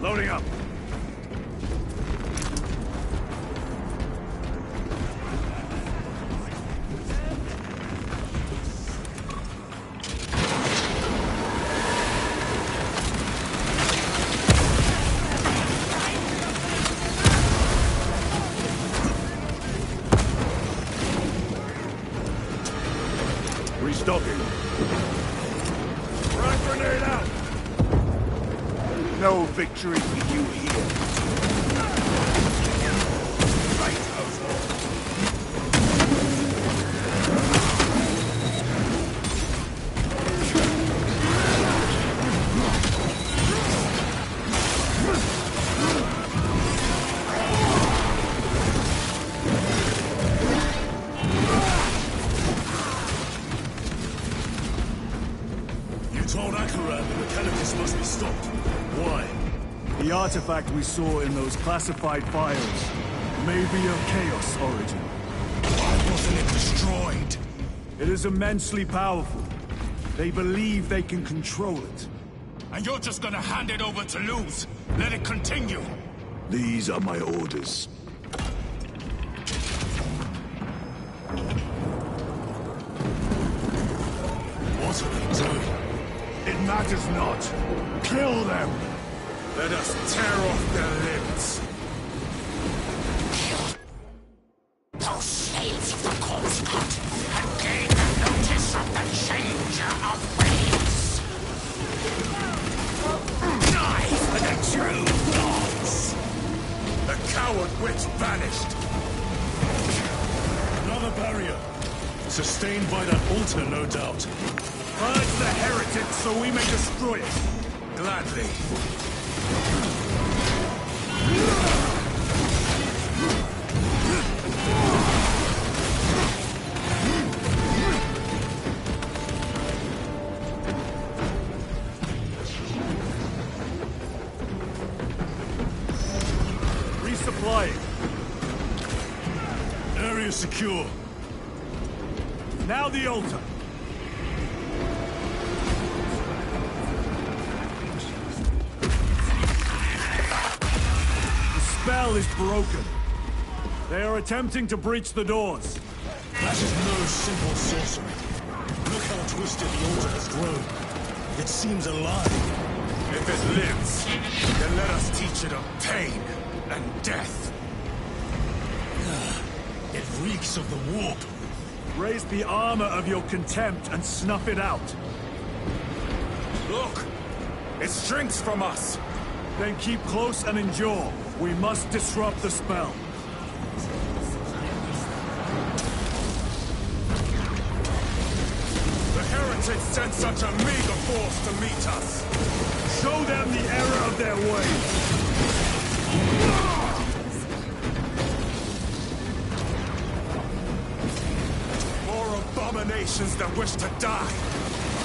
Loading up. Restocking. Frag grenade out! No victory for you here. Right, must be stopped. Why? The artifact we saw in those classified files may be of Chaos origin. Why wasn't it destroyed? It is immensely powerful. They believe they can control it. And you're just gonna hand it over to Luz? Let it continue? These are my orders. What are they doing? It matters not. Kill them! Let us tear off their limbs. Kill those slaves of the corpse pot and gain the notice of the changer of ways. Die for the true gods! The coward witch vanished. Another barrier. Sustained by that altar, no doubt. Purge the heretic so we may destroy it. Gladly. Resupplying. Area secure. Now the altar. The spell is broken. They are attempting to breach the doors. That is no simple sorcery. Look how twisted the altar has grown. It seems alive. If it lives, then let us teach it of pain and death. It reeks of the warp. Raise the armor of your contempt and snuff it out. Look! It shrinks from us! Then keep close and endure. We must disrupt the spell. The heretics sent such a meager force to meet us! Show them the error of their ways! More abominations that wish to die!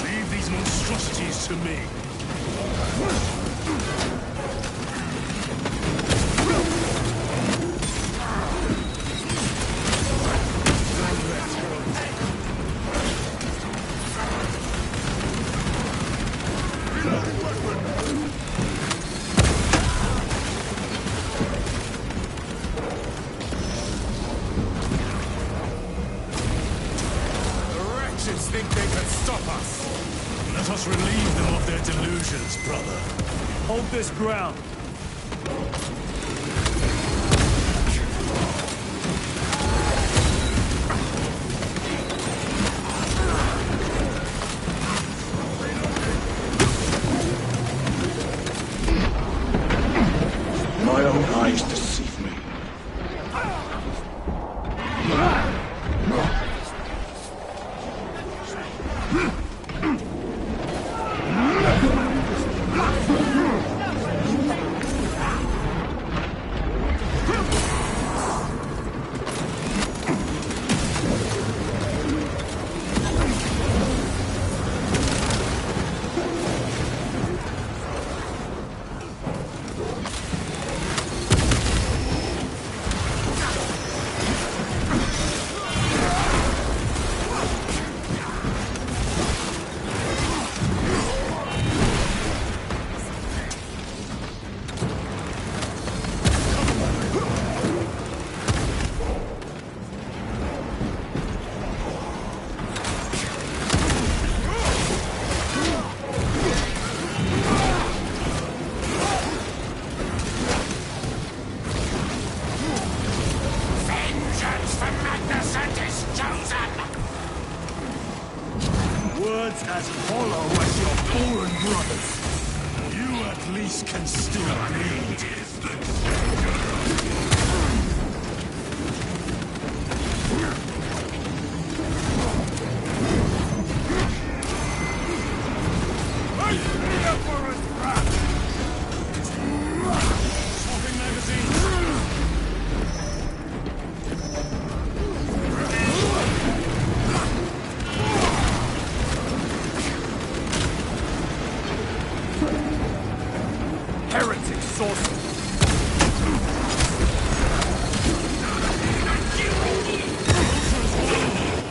Leave these monstrosities to me. Think they can stop us? Let us relieve them of their delusions, brother. Hold this ground. My own eyes deceive. as hollow as your fallen brothers. You at least can still bleed. Swapping magazines. Heretic sorcerer!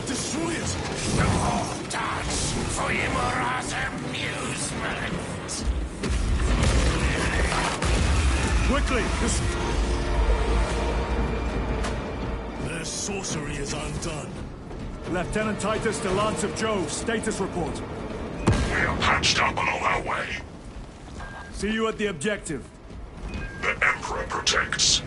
Destroy it! Dance for Imora's amusement. Quickly! Their sorcery is undone. Lieutenant Titus to Lance of Jove, status report. We are patched up on all our way. See you at the objective. The Emperor protects.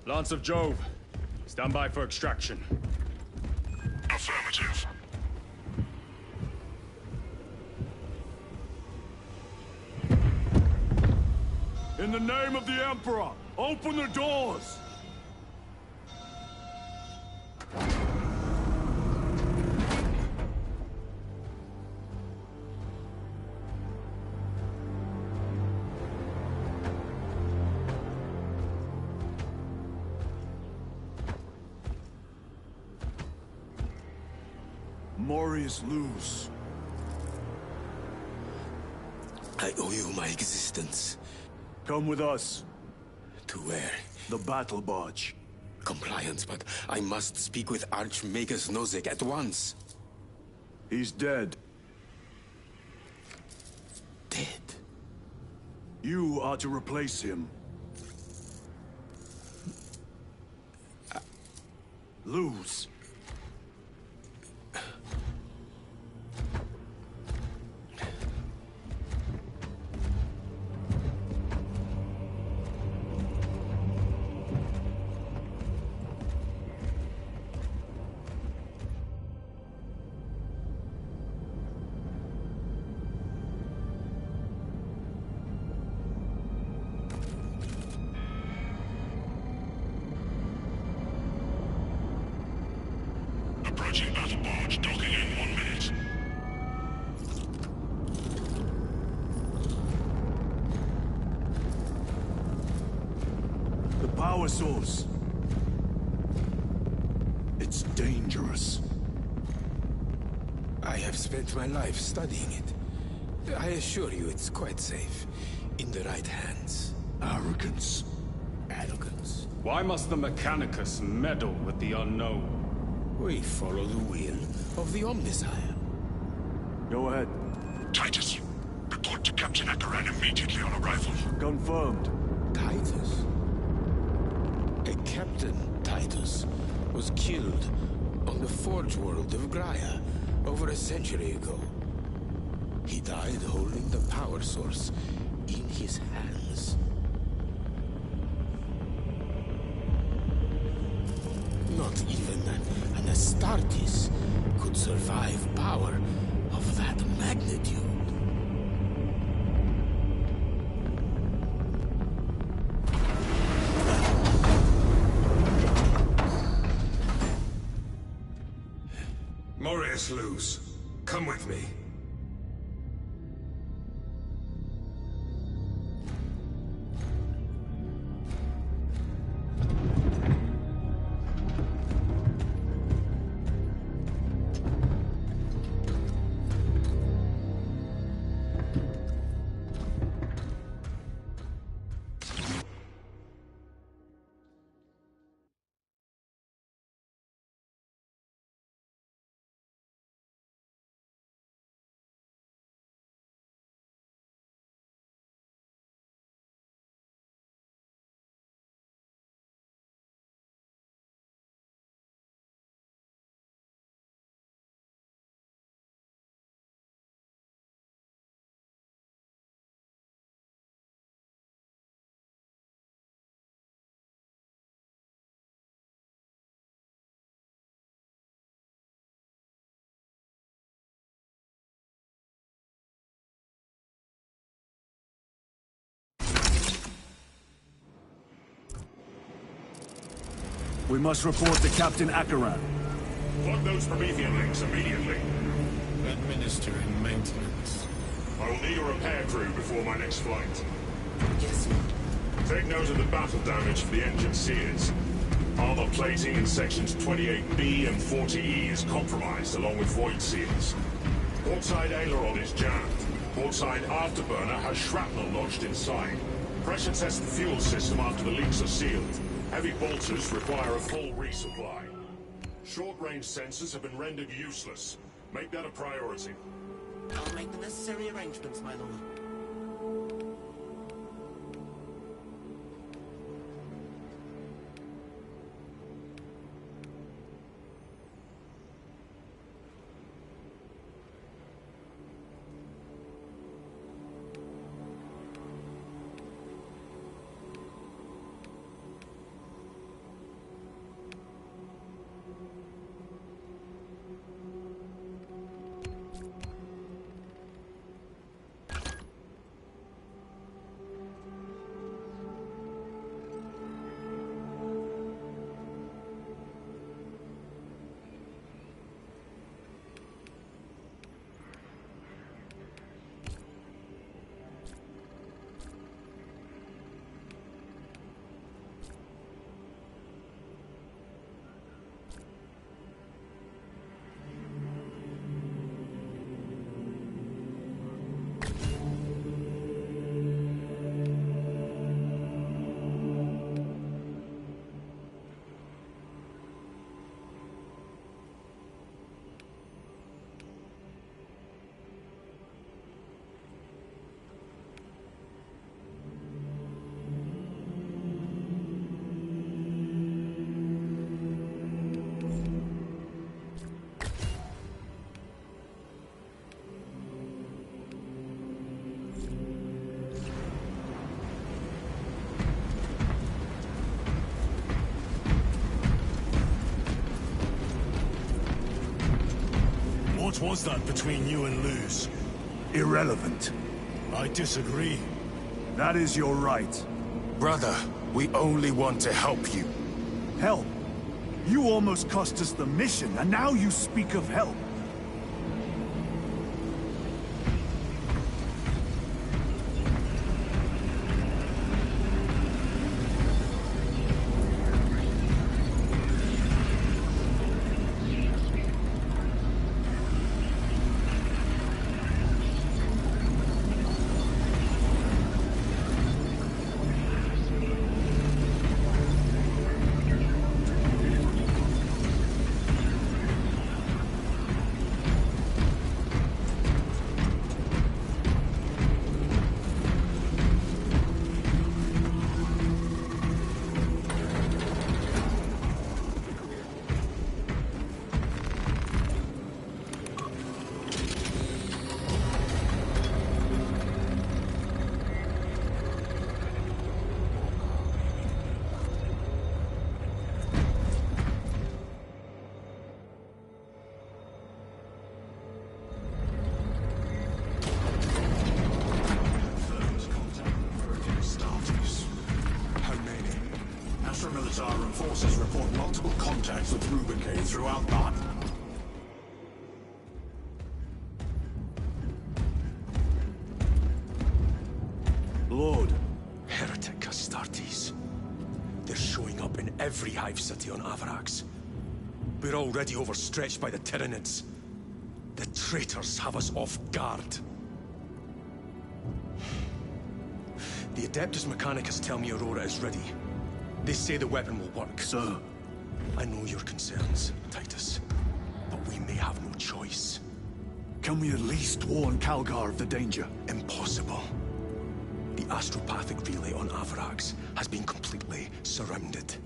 Lance of Jove, stand by for extraction. Affirmative. In the name of the Emperor, open the doors! Morius lose. I owe you my existence. Come with us. To where? The battle barge. Compliance, but I must speak with Archmagus Nozick at once. He's dead. Dead? You are to replace him. Lose. Approaching battle barge, docking in 1 minute. The power source. It's dangerous. I have spent my life studying it. I assure you it's quite safe. In the right hands. Arrogance. Arrogance. Why must the Mechanicus meddle with the unknown? We follow the will of the Omnisire. Go ahead. Titus, report to Captain Akaran immediately on arrival. Confirmed. Titus? A Captain Titus was killed on the Forge world of Graia over a century ago. He died holding the power source in his hands. Not even an Astartes could survive power of that magnitude. Morius Luz, come with me. We must report to Captain Akaran. Plug those Promethean links immediately. Administering maintenance. I will need a repair crew before my next flight. Yes. Take note of the battle damage for the engine sears. Armor plating in sections 28B and 40E is compromised, along with void seals. Portside aileron is jammed. Portside afterburner has shrapnel lodged inside. Pressure test the fuel system after the leaks are sealed. Heavy bolters require a full resupply. Short-range sensors have been rendered useless. Make that a priority. I'll make the necessary arrangements, my lord. What was that between you and Luz? Irrelevant. I disagree. That is your right. Brother, we only want to help you. Help? You almost cost us the mission, and now you speak of help. Military forces report multiple contacts with Rubicane throughout the... Lord. Heretic Astartes. They're showing up in every hive city on Avarax. We're already overstretched by the Tyranids. The traitors have us off guard. The Adeptus Mechanicus tell me Aurora is ready. They say the weapon will work. Sir. I know your concerns, Titus. But we may have no choice. Can we at least warn Calgar of the danger? Impossible. The astropathic relay on Avarax has been completely surrounded.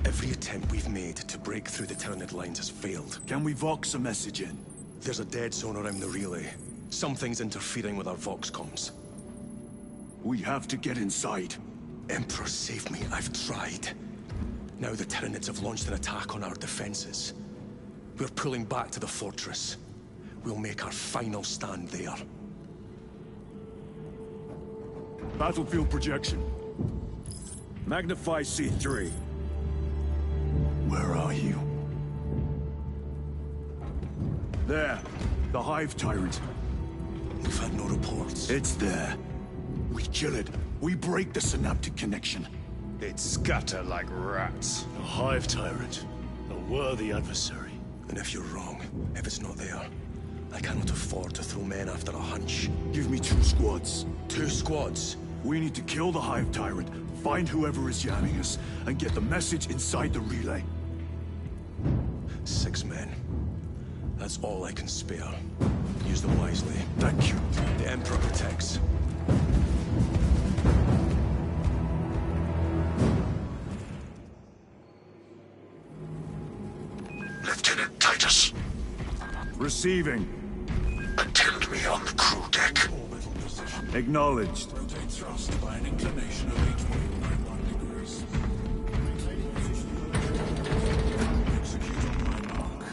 Every attempt we've made to break through the Tyranid lines has failed. Can we Vox a message in? There's a dead zone around the relay. Something's interfering with our Vox comms. We have to get inside. Emperor, save me. I've tried. Now the Tyranids have launched an attack on our defenses. We're pulling back to the fortress. We'll make our final stand there. Battlefield projection. Magnify C3. Where are you? There. The Hive Tyrant. We've had no reports. It's there. We kill it. We break the synaptic connection. They'd scatter like rats. A Hive Tyrant. A worthy adversary. And if you're wrong, if it's not there, I cannot afford to throw men after a hunch. Give me 2 squads. 2 squads? We need to kill the Hive Tyrant, find whoever is jamming us, and get the message inside the relay. 6 men. That's all I can spare. Use them wisely. Thank you. The Emperor protects. Lieutenant Titus. Receiving. Attend me on the crew deck. Acknowledged. Rotate thrust by an inclination of 8.91 degrees. Maintaining position. Execute on my mark.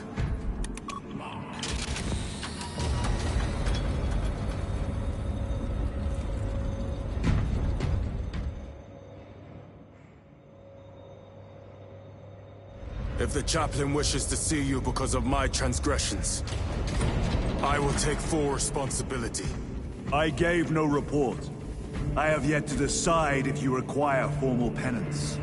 If the chaplain wishes to see you because of my transgressions, I will take full responsibility. I gave no report. I have yet to decide if you require formal penance.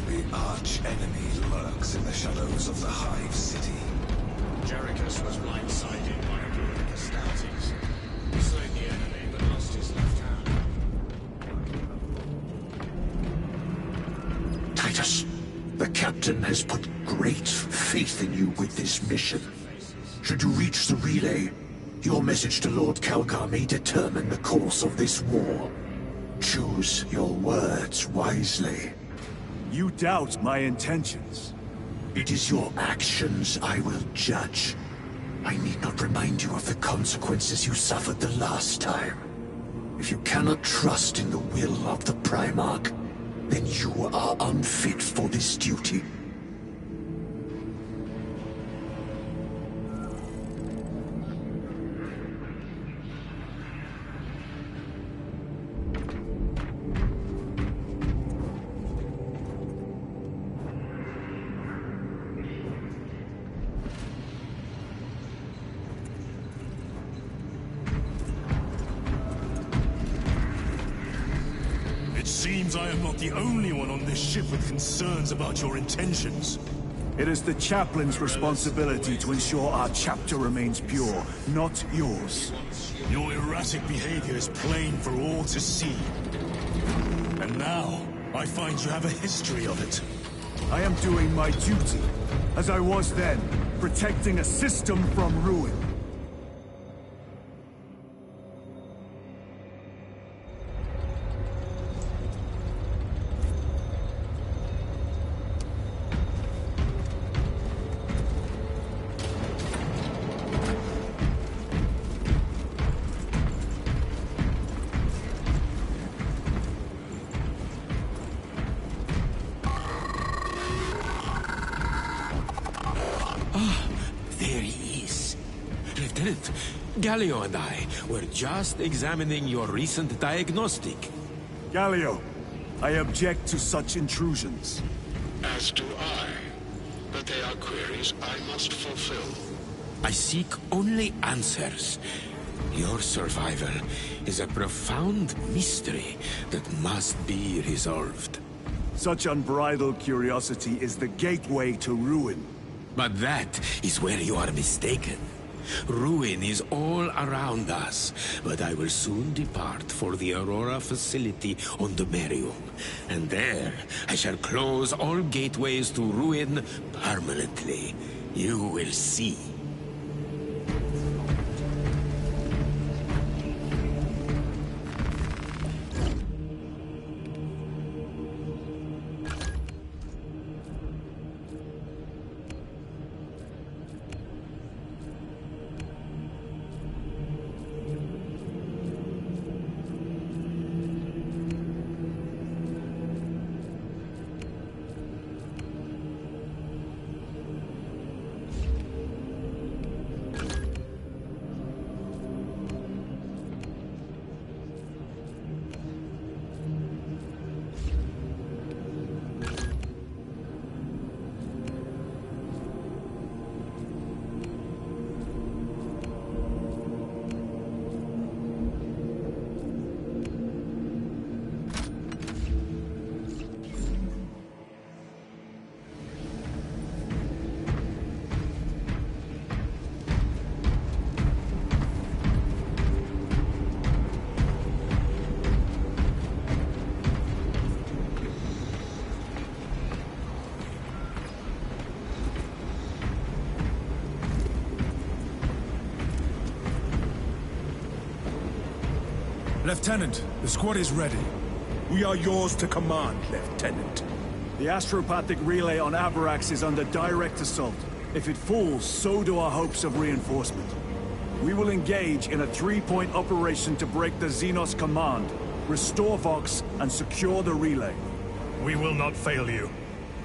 The arch-enemy lurks in the shadows of the Hive City. Jerichus was blindsided by a group of Astartes. He slayed the enemy, but lost his left hand. Titus, the captain has put great faith in you with this mission. Should you reach the relay, your message to Lord Calgar may determine the course of this war. Choose your words wisely. You doubt my intentions. It is your actions I will judge. I need not remind you of the consequences you suffered the last time. If you cannot trust in the will of the Primarch, then you are unfit for this duty. It seems I am not the only one on this ship with concerns about your intentions. It is the chaplain's responsibility to ensure our chapter remains pure, not yours. Your erratic behavior is plain for all to see. And now, I find you have a history of it. I am doing my duty, as I was then, protecting a system from ruin. There he is. Lieutenant, Gallio and I were just examining your recent diagnostic. Gallio, I object to such intrusions. As do I. But they are queries I must fulfill. I seek only answers. Your survival is a profound mystery that must be resolved. Such unbridled curiosity is the gateway to ruin. But that is where you are mistaken. Ruin is all around us, but I will soon depart for the Aurora facility on the Merium. And there, I shall close all gateways to ruin permanently. You will see. Lieutenant, the squad is ready. We are yours to command, Lieutenant. The astropathic relay on Avarax is under direct assault. If it falls, so do our hopes of reinforcement. We will engage in a 3-point operation to break the Xenos command, restore Vox, and secure the relay. We will not fail you.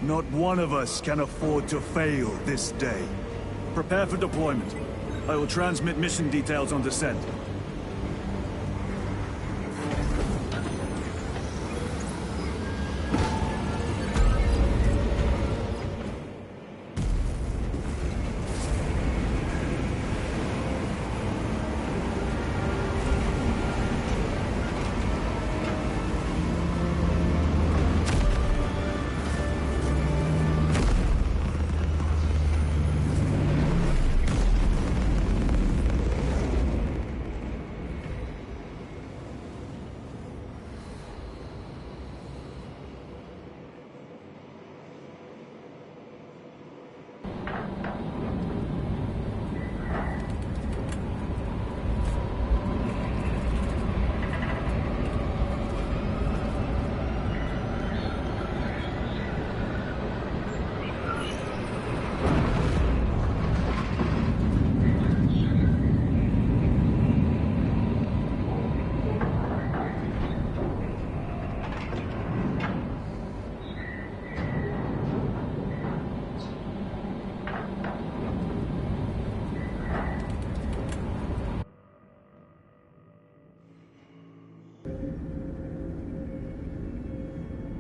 Not one of us can afford to fail this day. Prepare for deployment. I will transmit mission details on descent.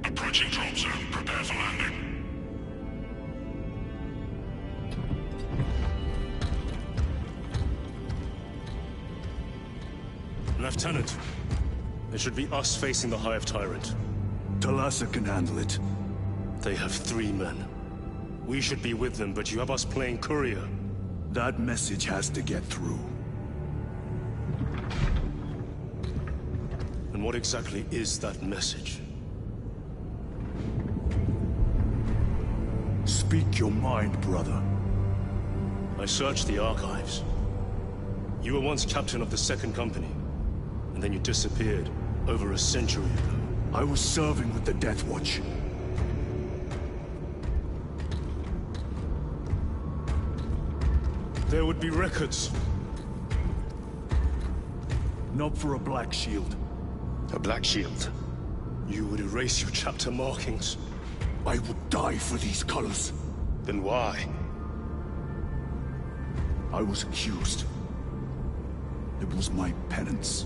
Approaching drop zone. Prepare for landing. Lieutenant, it should be us facing the Hive Tyrant. Talassa can handle it. They have 3 men. We should be with them, but you have us playing courier. That message has to get through. And what exactly is that message? Speak your mind, brother. I searched the archives. You were once captain of the 2nd Company, and then you disappeared over a century ago. I was serving with the Death Watch. There would be records. Not for a Black Shield. A Black Shield? You would erase your chapter markings. I would die for these colors. Then why? I was accused. It was my penance.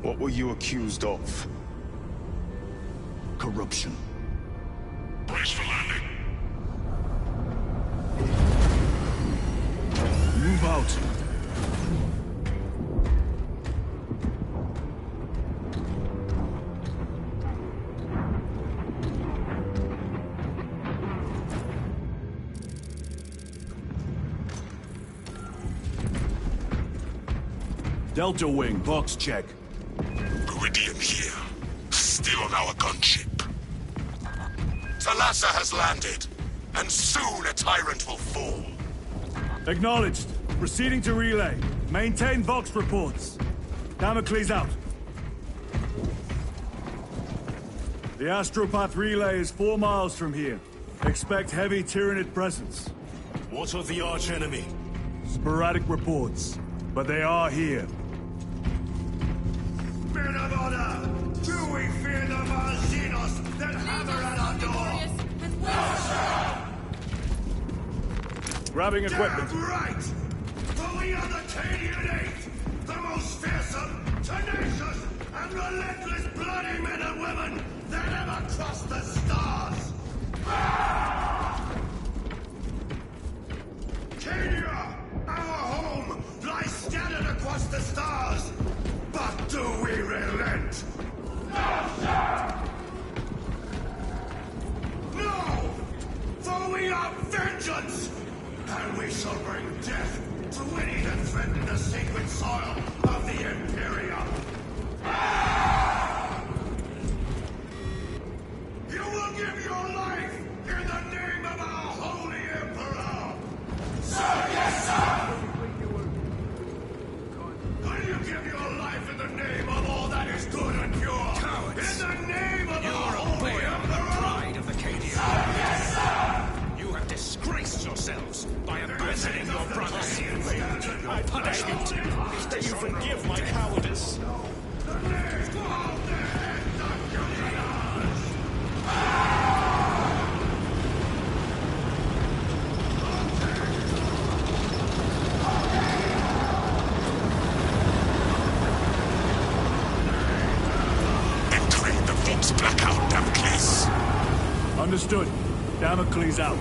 What were you accused of? Corruption. Brace for landing. Move out. Delta Wing, box check. Meridian here. Still on our gunship. Talassa has landed, and soon a tyrant will fall. Acknowledged. Proceeding to relay. Maintain Vox reports. Damocles out. The Astropath relay is 4 miles from here. Expect heavy Tyranid presence. What of the archenemy? Sporadic reports, but they are here. Men of honor, do we fear the Xenos that hammer at our door? Grabbing equipment. Damn right! For we are the Cadian Eighth, the most fearsome, tenacious, and relentless bloody men and women that ever crossed the stars! Cadia, our home, lies scattered across the stars! But do we relent? No, sir! No! For we are vengeance! And we shall bring death to any that threaten the sacred soil of the Imperium! You will give your life in the name of our holy Emperor! Sir, yes, sir! Will you give your life in the name of all that is My punishment is that you forgive my cowardice. Entering the Fox blackout, Damocles. Understood. Damocles out.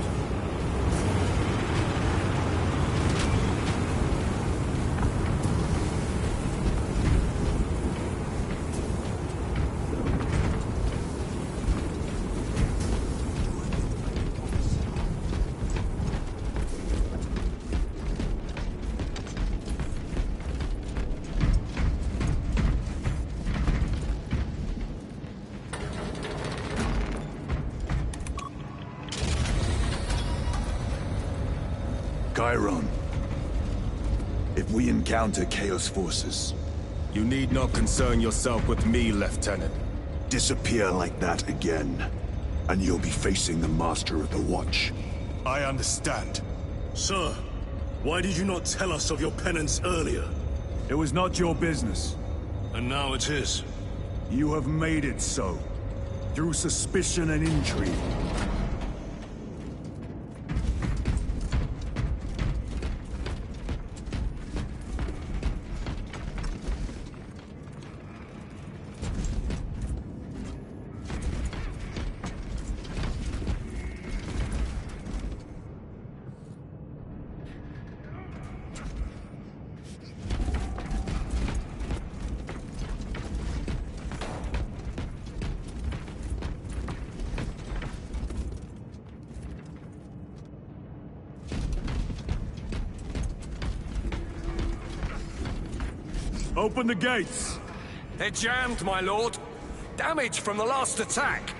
Chiron. If we encounter Chaos forces... You need not concern yourself with me, Lieutenant. Disappear like that again, and you'll be facing the Master of the Watch. I understand. Sir, why did you not tell us of your penance earlier? It was not your business. And now it is. You have made it so. Through suspicion and intrigue. Open the gates! They're jammed, my lord. Damage from the last attack.